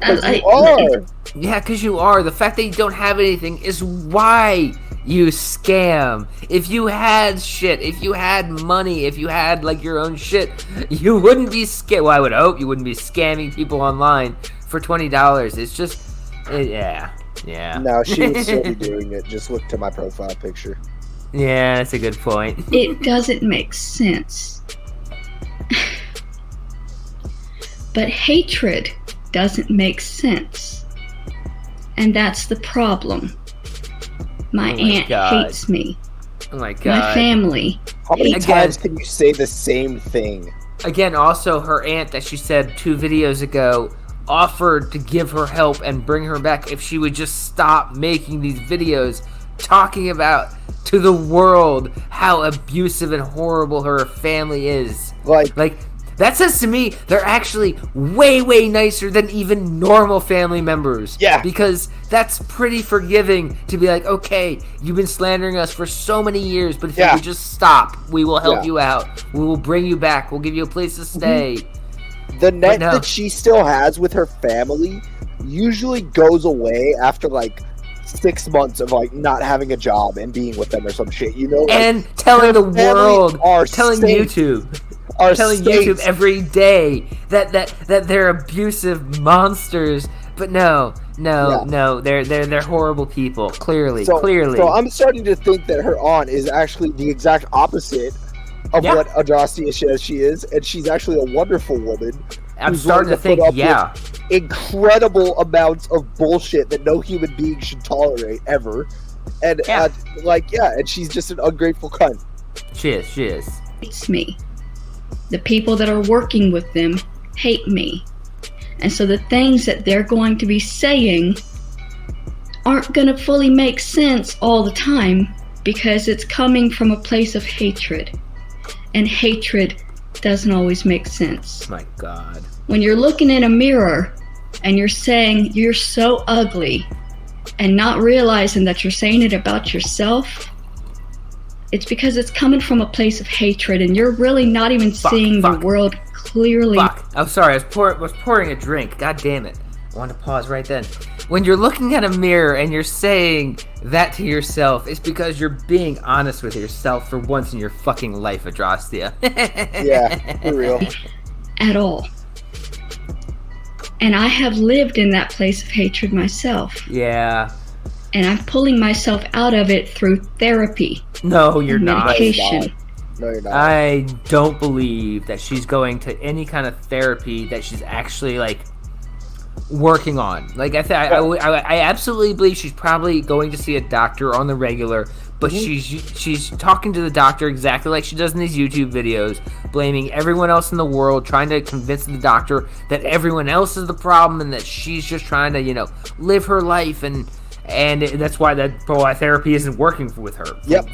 are. Yeah, because you are. The fact that you don't have anything is why you scam. If you had shit, if you had money, if you had like your own shit, you wouldn't be well, I would hope you wouldn't be scamming people online for $20. It's just, yeah. No, she would still be doing it. Just look to my profile picture. Yeah, that's a good point. It doesn't make sense. But hatred doesn't make sense. And that's the problem. My aunt hates me. Oh my god. My family. How many times can you say the same thing? Again, also her aunt that she said 2 videos ago offered to give her help and bring her back if she would just stop making these videos talking about to the world how abusive and horrible her family is. Like that says to me they're actually way, way nicer than even normal family members. Yeah. Because that's pretty forgiving to be like, okay, you've been slandering us for so many years, but if you would just stop, we will help you out. We will bring you back. We'll give you a place to stay. The net that she still has with her family usually goes away after like 6 months of like not having a job and being with them or some shit, you know? Like, and telling the world, telling YouTube every day that they're abusive monsters. But no, they're horrible people. Clearly. So I'm starting to think that her aunt is actually the exact opposite of what Adrastia says she is, and she's actually a wonderful woman. I'm starting to think, incredible amounts of bullshit that no human being should tolerate ever, and and she's just an ungrateful cunt. She is. It's me. The people that are working with them hate me. And so the things that they're going to be saying aren't going to fully make sense all the time because it's coming from a place of hatred. And hatred doesn't always make sense. My God. When you're looking in a mirror and you're saying you're so ugly and not realizing that you're saying it about yourself, it's because it's coming from a place of hatred and you're really not even seeing the world clearly. I'm sorry, I was pouring a drink. God damn it. I wanted to pause right then. When you're looking at a mirror and you're saying that to yourself, it's because you're being honest with yourself for once in your fucking life, Adrastia. Yeah, for real. At all. And I have lived in that place of hatred myself. Yeah. And I'm pulling myself out of it through therapy. No, you're not. Medication. No, you're not. I don't believe that she's going to any kind of therapy that she's actually like working on. Like I absolutely believe she's probably going to see a doctor on the regular, but she's talking to the doctor exactly like she does in these YouTube videos, blaming everyone else in the world, trying to convince the doctor that everyone else is the problem and that she's just trying to, live her life and that's why therapy isn't working with her. Yep.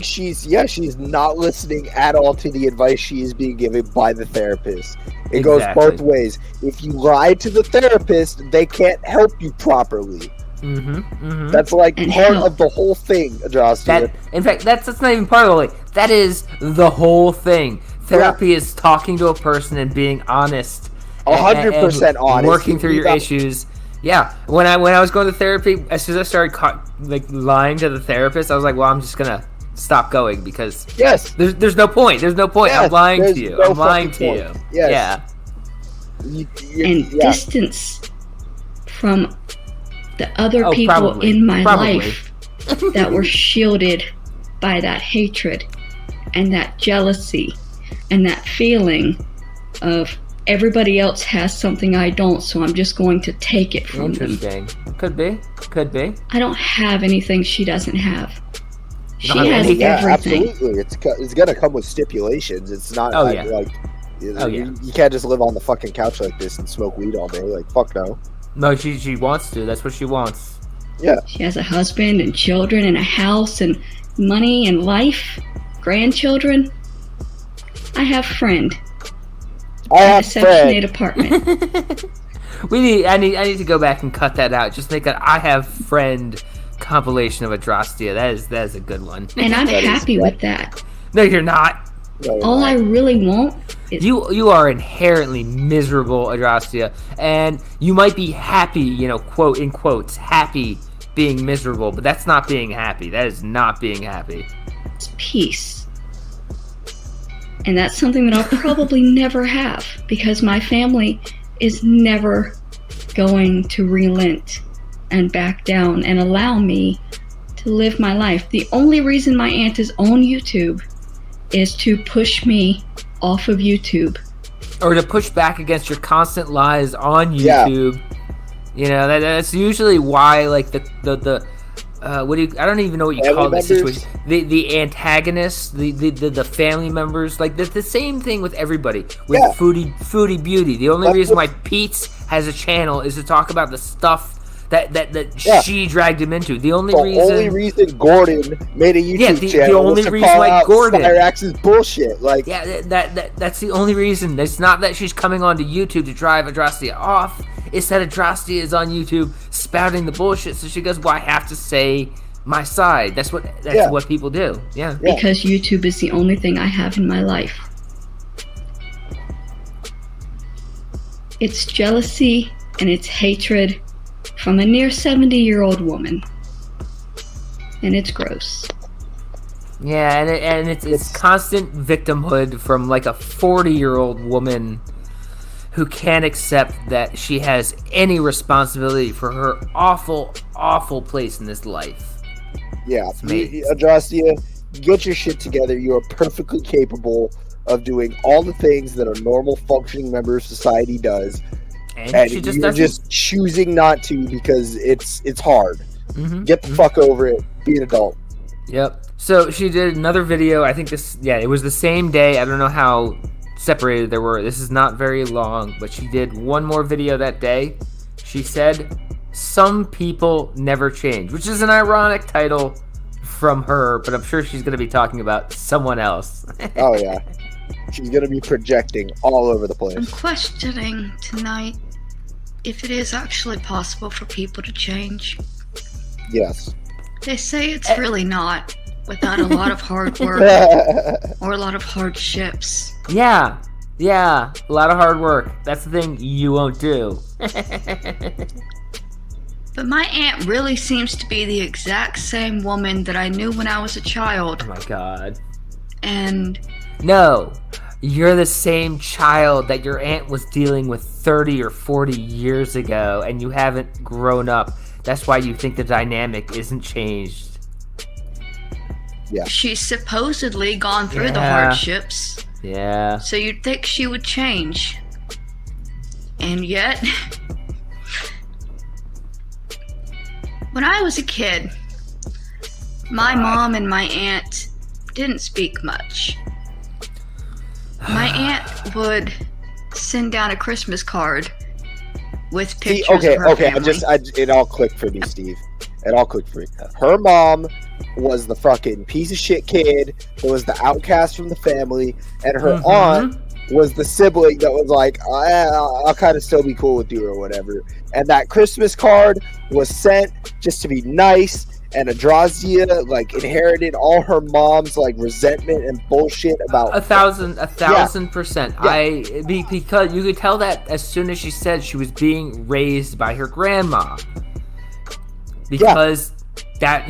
She's not listening at all to the advice she is being given by the therapist. It goes both ways. If you lie to the therapist, they can't help you properly. That's like part of the whole thing, Adrastia. In fact, that's not even part of the thing. That is the whole thing. Therapy is talking to a person and being honest. 100% honest. Working through your issues. Yeah, when I was going to therapy, as soon as I started lying to the therapist, I was like, well, I'm just gonna stop going because there's no point. There's no point. I'm lying to you. I'm lying to you. Yes. Yeah. Distance from the other people in my life that were shielded by that hatred and that jealousy and that feeling of everybody else has something I don't, so I'm just going to take it from them. Interesting. Could be. I don't have anything she doesn't have. She has everything. Absolutely. It's gonna come with stipulations. It's not you can't just live on the fucking couch like this and smoke weed all day. Like, fuck no. No, she wants to. That's what she wants. Yeah. She has a husband and children and a house and money and life, grandchildren. I have friend. I have a Section 8 apartment. I need to go back and cut that out. Just make an I have friend compilation of Adrastia. That is a good one. And I'm happy with that. No, you're not. All I really want is you are inherently miserable, Adrastia, and you might be happy, quote in quotes, happy being miserable, but that's not being happy. That is not being happy. It's peace. And that's something that I'll probably never have, because my family is never going to relent and back down and allow me to live my life. The only reason my aunt is on YouTube is to push me off of YouTube. Or to push back against your constant lies on YouTube. Yeah. That's usually why, like, the I don't even know what you call this situation. The antagonists, the family members, like the same thing with everybody. With Foodie Beauty. The only reason why Pete's has a channel is to talk about the stuff that she dragged him into. The only reason Gordon made a YouTube channel. The only reason why Gordon Cyrax's bullshit. Like, that's the only reason. It's not that she's coming onto YouTube to drive Adrastia off. It's that Adrastia is on YouTube spouting the bullshit. So she goes, "Well, I have to say my side." That's what people do. Yeah. Because YouTube is the only thing I have in my life. It's jealousy and it's hatred from a near 70-year-old woman. And it's gross. Yeah, and it's constant victimhood from like a 40-year-old woman who can't accept that she has any responsibility for her awful, awful place in this life. Yeah, Adrastia, get your shit together. You are perfectly capable of doing all the things that a normal functioning member of society does. And she you're just choosing not to because it's hard. Mm-hmm. Get the fuck over it. Be an adult. Yep. So she did another video. I think it was the same day. I don't know how separated they were. This is not very long, but she did one more video that day. She said, "Some people never change," which is an ironic title from her, but I'm sure she's going to be talking about someone else. Oh, yeah. She's going to be projecting all over the place. I'm questioning tonight if it is actually possible for people to change. Yes. They say it's really not, without a lot of hard work or a lot of hardships. Yeah, a lot of hard work. That's the thing you won't do. But my aunt really seems to be the exact same woman that I knew when I was a child. Oh my god. And... No, you're the same child that your aunt was dealing with 30 or 40 years ago, and you haven't grown up. That's why you think the dynamic isn't changed. Yeah. She's supposedly gone through the hardships. Yeah. So you'd think she would change. And yet... When I was a kid, my mom and my aunt didn't speak much. My aunt would send down a Christmas card with pictures of her family. It all clicked for me, Steve. It all clicked for me. Her mom was the fucking piece of shit kid that was the outcast from the family, and her aunt was the sibling that was like, I'll kind of still be cool with you or whatever. And that Christmas card was sent just to be nice, and Adrastia like inherited all her mom's like resentment and bullshit about 1,000%. Yeah. Because you could tell that as soon as she said she was being raised by her grandma, because that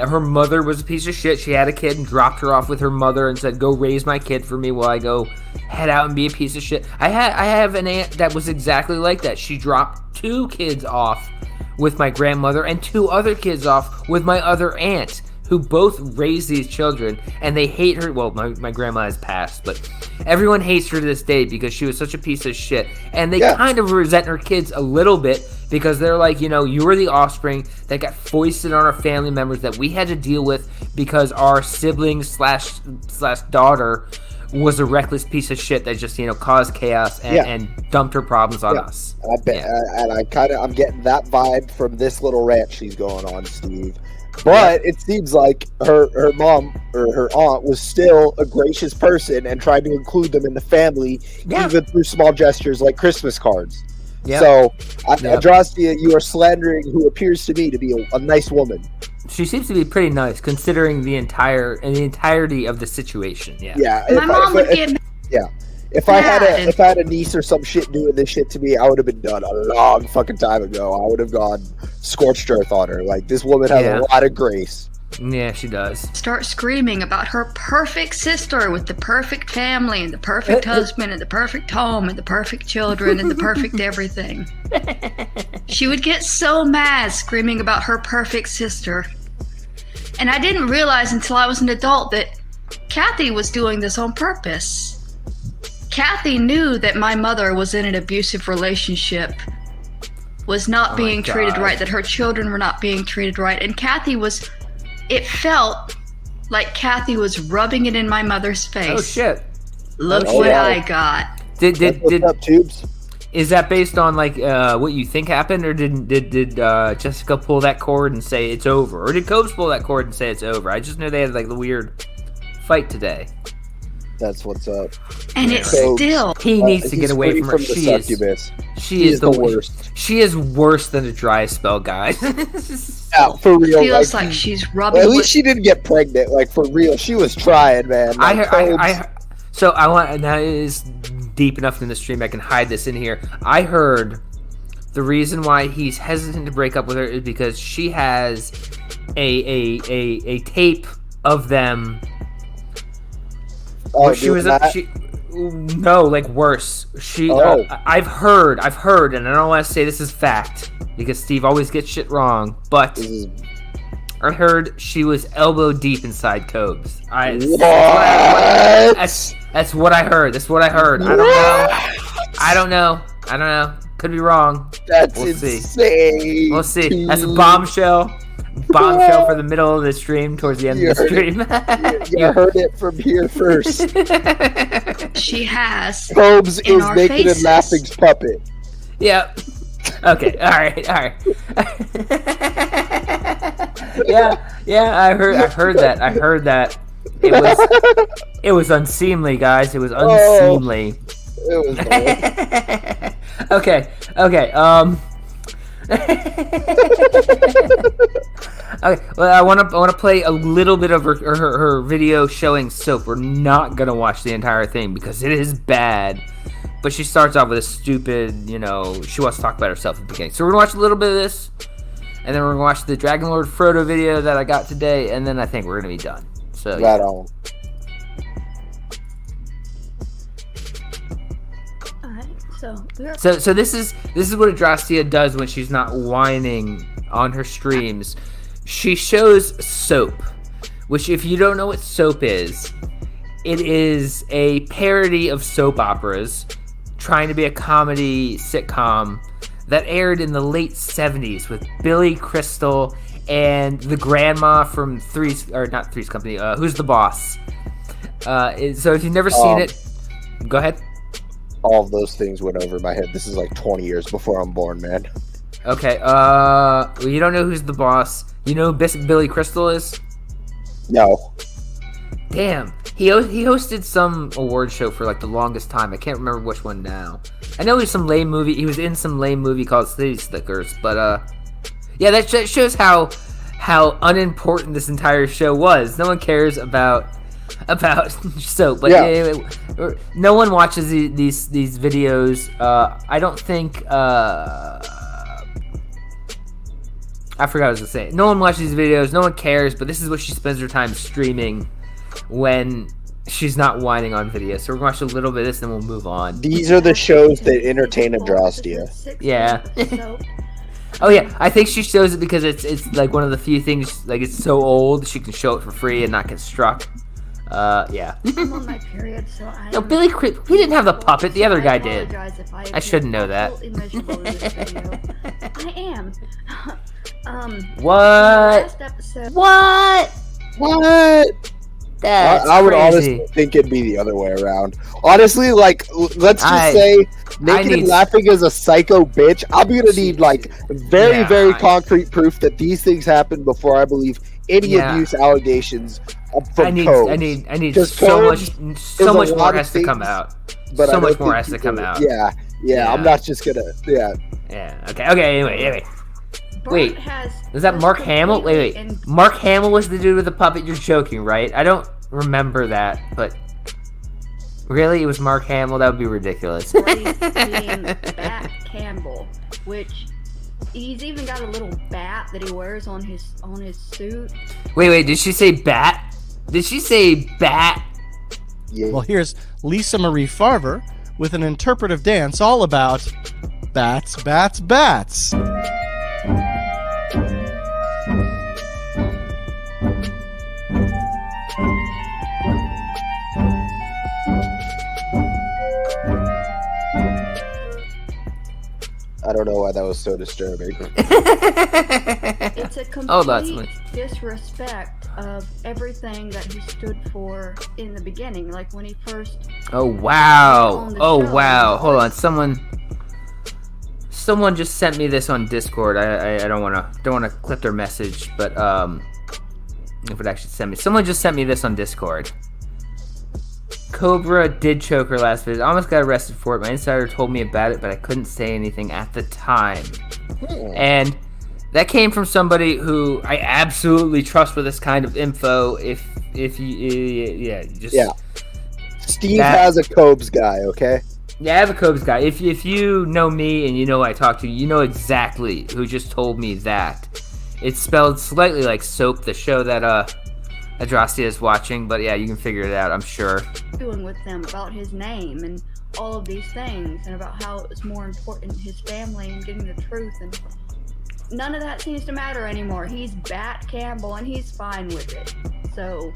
her mother was a piece of shit. She had a kid and dropped her off with her mother and said, "Go raise my kid for me while I go head out and be a piece of shit." I have an aunt that was exactly like that. She dropped 2 kids off with my grandmother and 2 other kids off with my other aunt, who both raised these children, and they hate her. Well, my grandma has passed, but everyone hates her to this day because she was such a piece of shit, and they kind of resent her kids a little bit because they're like, you were the offspring that got foisted on our family members that we had to deal with because our sibling slash daughter was a reckless piece of shit that just caused chaos and dumped her problems on us. I bet, and I'm getting that vibe from this little rant she's going on, Steve. But it seems like her mom or her aunt was still a gracious person and tried to include them in the family, even through small gestures like Christmas cards. Yep. So, Adrastia, you are slandering who appears to me to be a nice woman. She seems to be pretty nice, considering the entirety of the situation. Yeah. My mom would get. Yeah. If I had a niece or some shit doing this shit to me, I would have been done a long fucking time ago. I would have gone scorched earth on her. Like, this woman has a lot of grace. Yeah, she does. Start screaming about her perfect sister with the perfect family and the perfect husband and the perfect home and the perfect children and the perfect everything. She would get so mad screaming about her perfect sister. And I didn't realize until I was an adult that Kathy was doing this on purpose. Kathy knew that my mother was in an abusive relationship, was not being treated right, that her children were not being treated right, and it felt like Kathy was rubbing it in my mother's face. Oh shit! Look what I got. What's up, Tubes? Is that based on what you think happened, or did Jessica pull that cord and say it's over, or did Cobes pull that cord and say it's over? I just knew they had the weird fight today. That's what's up. And it's still. He needs to get away from her. She is the worst. She is worse than a dry spell, guys. Yeah, for real. Feels like she's rubbing. At least she didn't get pregnant. Like, for real, she was trying, man. So I want, and that is deep enough in the stream I can hide this in here. I heard the reason why he's hesitant to break up with her is because she has a tape of them. Oh, she was worse. I've heard, and I don't want to say this is fact because Steve always gets shit wrong, but I heard she was elbow deep inside Cobes. That's what I heard. That's what I heard. I don't know. Could be wrong. That's insane. We'll see. That's a bombshell for the middle of the stream, towards the end of the stream. You heard it from here first. She has. Cobes is naked and laughing's puppet. Yep. Okay. All right. Yeah. I heard that. It was unseemly, guys. It was unseemly. It was. Okay. Okay. Well, I want to play a little bit of her video showing soap. We're not gonna watch the entire thing because it is bad. But she starts off with a stupid, she wants to talk about herself at the beginning. So we're gonna watch a little bit of this, and then we're gonna watch the Dragon Lord Frodo video that I got today, and then I think we're gonna be done. So right on. So this is what Adrastia does when she's not whining on her streams. She shows soap, which, if you don't know what soap is, it is a parody of soap operas trying to be a comedy sitcom that aired in the late 70s with Billy Crystal and the grandma from Three's Company. Who's the Boss? So if you've never seen it, go ahead. All of those things went over my head. This is like 20 years before I'm born, man. Okay, well, you don't know who's the boss. You know who Billy Crystal is? No. Damn. He hosted some award show for the longest time. I can't remember which one now. I know he was in some lame movie called City Slickers, but yeah, that shows how unimportant this entire show was. No one cares about soap, but anyway, no one watches these videos. I don't think I forgot what I was gonna say. No one watches these videos, no one cares, but this is what she spends her time streaming when she's not whining on video. So we're gonna watch a little bit of this and then we'll move on. These are the shows that entertain Adrastia. Yeah. Oh yeah, I think she shows it because it's one of the few things, it's so old she can show it for free and not get struck. Yeah. I'm on my period, so I. No, Billy. He didn't have the puppet. The other guy did. I shouldn't know that. I am. What? Last episode. What? That's I would crazy. honestly think it'd be the other way around. Honestly, like, let's just say Naked and Laughing is a psycho bitch. I'm gonna need like very concrete proof that these things happened before I believe any abuse allegations from Cobes. I need so much more has to come out. But so much more has to come out. Yeah. I'm not just gonna. Yeah. Okay. Anyway. Wait, is that Mark Hamill? Wait. Mark Hamill was the dude with the puppet? You're joking, right? I don't remember that, but really, it was Mark Hamill? That would be ridiculous. Being Bat Campbell, which he's even got a little bat that he wears on his suit. Wait, did she say bat? Did she say bat? Yeah. Well, here's Lisa Marie Farver with an interpretive dance all about bats, bats, bats. I don't know why that was so disturbing. It's a complete disrespect of everything that he stood for in the beginning, like when he first. Oh wow! Hold on, someone just sent me this on Discord. I don't wanna clip their message, but if it actually sent me, someone just sent me this on Discord. Cobra did choke her last visit. I almost got arrested for it. My insider told me about it, but I couldn't say anything at the time. And that came from somebody who I absolutely trust with this kind of info. Steve has a Cobes guy, okay? Yeah, I have a Cobes guy. If you know me and you know who I talk to, you know exactly who just told me that. It's spelled slightly like soap, the show that Adrastia is watching, but yeah, you can figure it out, I'm sure. Doing with them about his name and all of these things, and about how it was more important his family and getting the truth, and none of that seems to matter anymore. He's Bat Campbell and he's fine with it. So,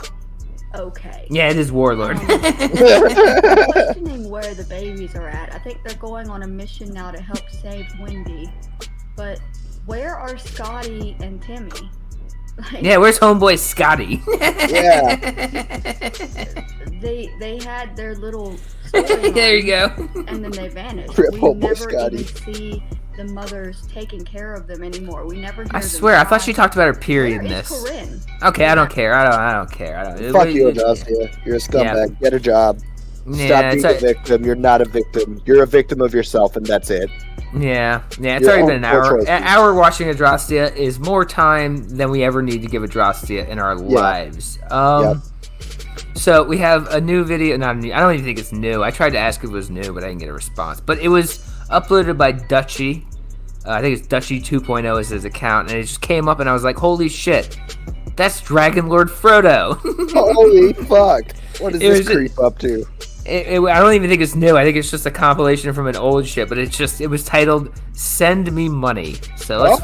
okay. Yeah, it is Warlord. Questioning where the babies are at. I think they're going on a mission now to help save Wendy, but where are Scotty and Timmy? Yeah, where's homeboy Scotty? Yeah. They had their little story there you go. And then they vanished. Rip We never Scotty. even see the mothers taking care of them anymore. We never hear I them swear, I thought cry. she talked about her period in Where is this. Corinne? Okay, I don't care. I don't care. Fuck you, Adrastia. You're a scumbag. Get a job. Stop being a victim. You're not a victim. You're a victim of yourself, and that's it. Yeah, it's already been an hour. An hour watching Adrastia is more time than we ever need to give Adrastia in our lives. So we have a new video. Not new. I don't even think it's new. I tried to ask if it was new, but I didn't get a response. But it was uploaded by Dutchy. I think it's Dutchy 2.0 is his account, and it just came up, and I was like, "Holy shit, that's Dragon Lord Frodo!" Holy fuck! What is this creep up to? I don't even think it's new. I think it's just a compilation from an old shit, but it was titled "Send Me Money." So let's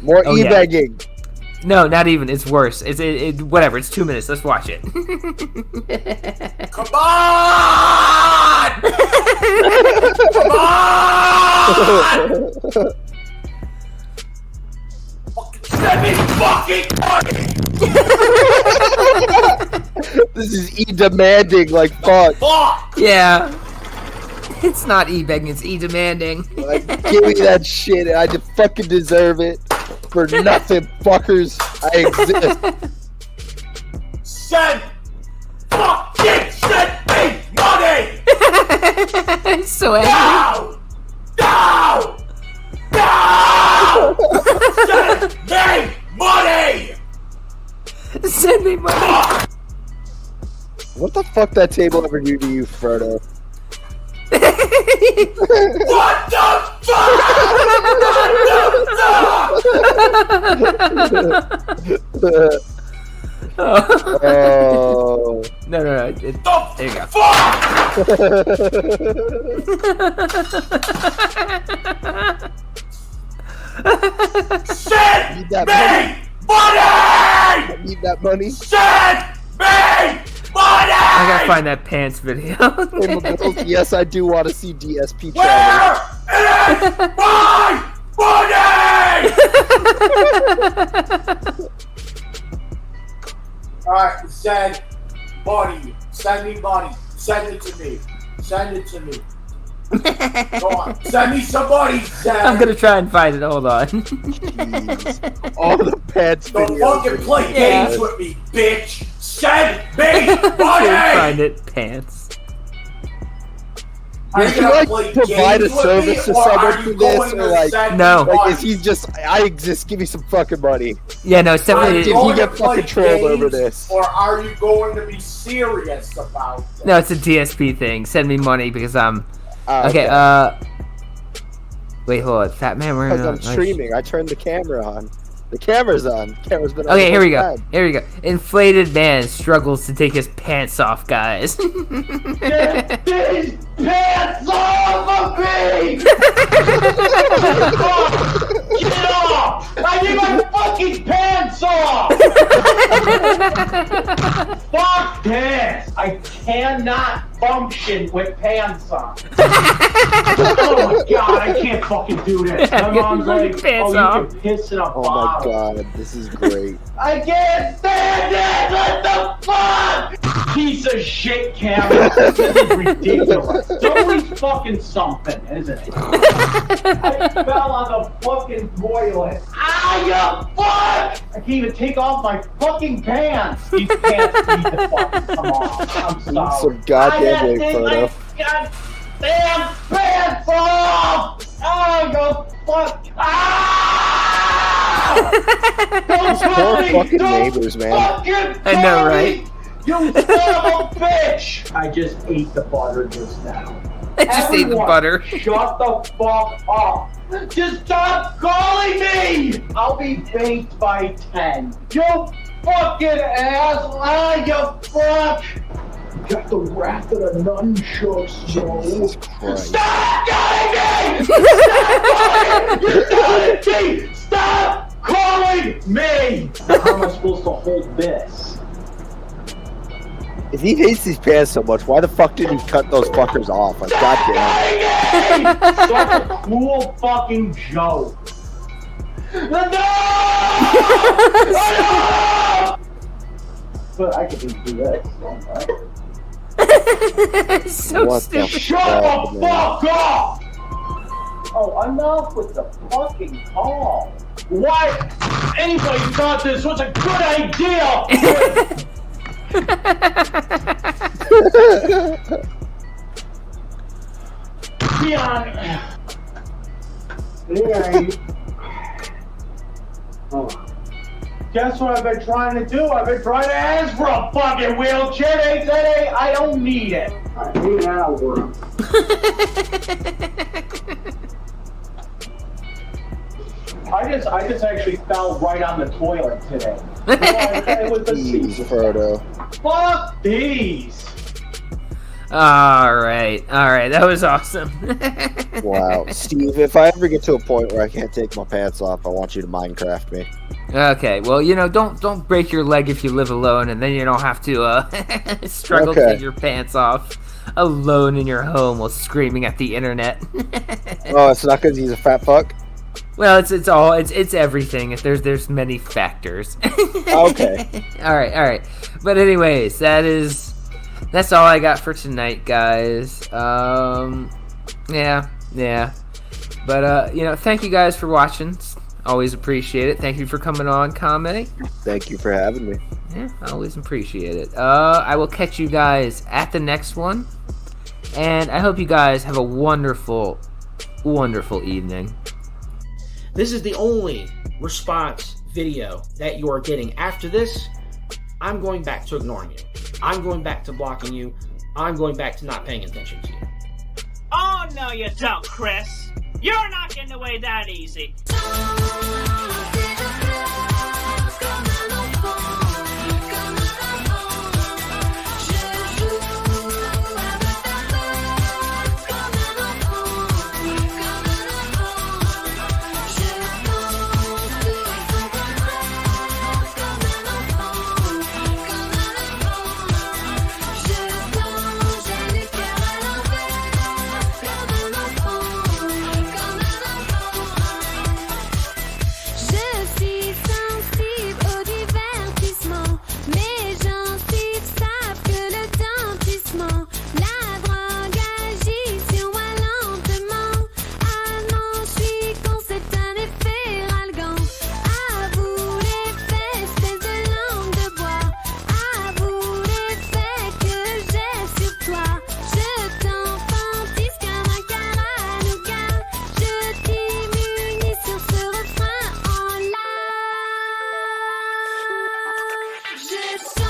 more e-begging. Yeah. No, not even. It's worse. It's whatever. It's 2 minutes. Let's watch it. Come on! Come on! Send me fucking money! This is e-demanding like fuck. Yeah. It's not e-begging, it's e-demanding. Like, give me that shit. I just fucking deserve it. For nothing, fuckers. I exist. Send me money! I'm so angry. No! Send me money! Send me money! What the fuck that table ever do to you, Frodo? What the fuck? Oh. No. There you go. Send me money! I need that money. Send me to find that pants video. Hey, Miguel, yes, I do want to see DSP Where challenge. is my money? Alright, send money. Send me money. Send it to me. Send it to me. Go on. Send me some money, Zed. I'm gonna try and find it. Hold on. Jeez. All the pants Don't videos. fucking play games with me, bitch. Send me Can't money. find it. Pants. Are Did you you gonna like play provide a games with service me, to or someone are for you this, going or to like, send No. me like money? is he just I exist? Give me some fucking money. Yeah, no, it's definitely. Did he Going get to play fucking trolled over games, this? Or are you going to be serious about it? No, it's a DSP thing. Send me money because I'm. Okay. Because Wait, hold on. Fat man, we're I'm streaming. I turned the camera on. The camera's on. Camera's been on. Okay, the here we whole go. time. Here we go. Inflated man struggles to take his pants off, guys. Get these pants off of me! Get off! I need my fucking pants off! Fuck this! I cannot function with pants on. Oh my god, I can't fucking do this. My mom's like, pants oh, off. you can piss in a Oh my bottle. god, this is great. I can't stand it! What the fuck? Piece of shit, Cameron. This is ridiculous. It's always fucking something, isn't it? I fell on the fucking toilet. Ah, you fuck! I can't even take off my fucking pants. These pants need to fucking come off. I'm sorry. Some goddamn I had way, to take Frodo. my goddamn pants off! Oh, go fuck! Ah! Don't Poor tell me! fucking Don't neighbors, man. fucking I know, tell right? me! You son of a bitch! I just ate the butter just now. I just ate the Everyone, butter. Shut the fuck up! Just stop calling me! I'll be baked by 10. You fucking ass! Ah, you fuck! Got the wrath of the nunchucks, Jesus Joe. Christ. Stop calling me! Stop calling me! You're calling me! Stop calling me! How am I supposed to hold this? If he hates these pants so much, why the fuck did he cut those fuckers off? Like, goddamn. Such a cool fucking joke. No! But I can do this, don't I? So What stupid. the Shut fuck, the man? fuck up! Oh, enough with the fucking call. Why? Anybody thought this was a good idea? Beyond. Guess what I've been trying to do? I've been trying to ask for a fucking wheelchair. They said, hey, I don't need it. I need that work. I just actually fell right on the toilet today. It was the Jeez, season. Frodo. Fuck these. Alright, that was awesome. Wow. Steve, if I ever get to a point where I can't take my pants off, I want you to Minecraft me. Okay, well, don't break your leg if you live alone, and then you don't have to struggle to Okay. take your pants off alone in your home while screaming at the internet. Oh, it's not because he's a fat fuck? Well, it's everything. There's many factors. Okay. All right. But anyways, that's all I got for tonight, guys. Yeah. But thank you guys for watching. Always appreciate it. Thank you for coming on, commenting. Thank you for having me. Yeah, I always appreciate it. I will catch you guys at the next one, and I hope you guys have a wonderful, wonderful evening. This is the only response video that you are getting. After this, I'm going back to ignoring you. I'm going back to blocking you. I'm going back to not paying attention to you. Oh, no, you don't, Chris. You're not getting away that easy. this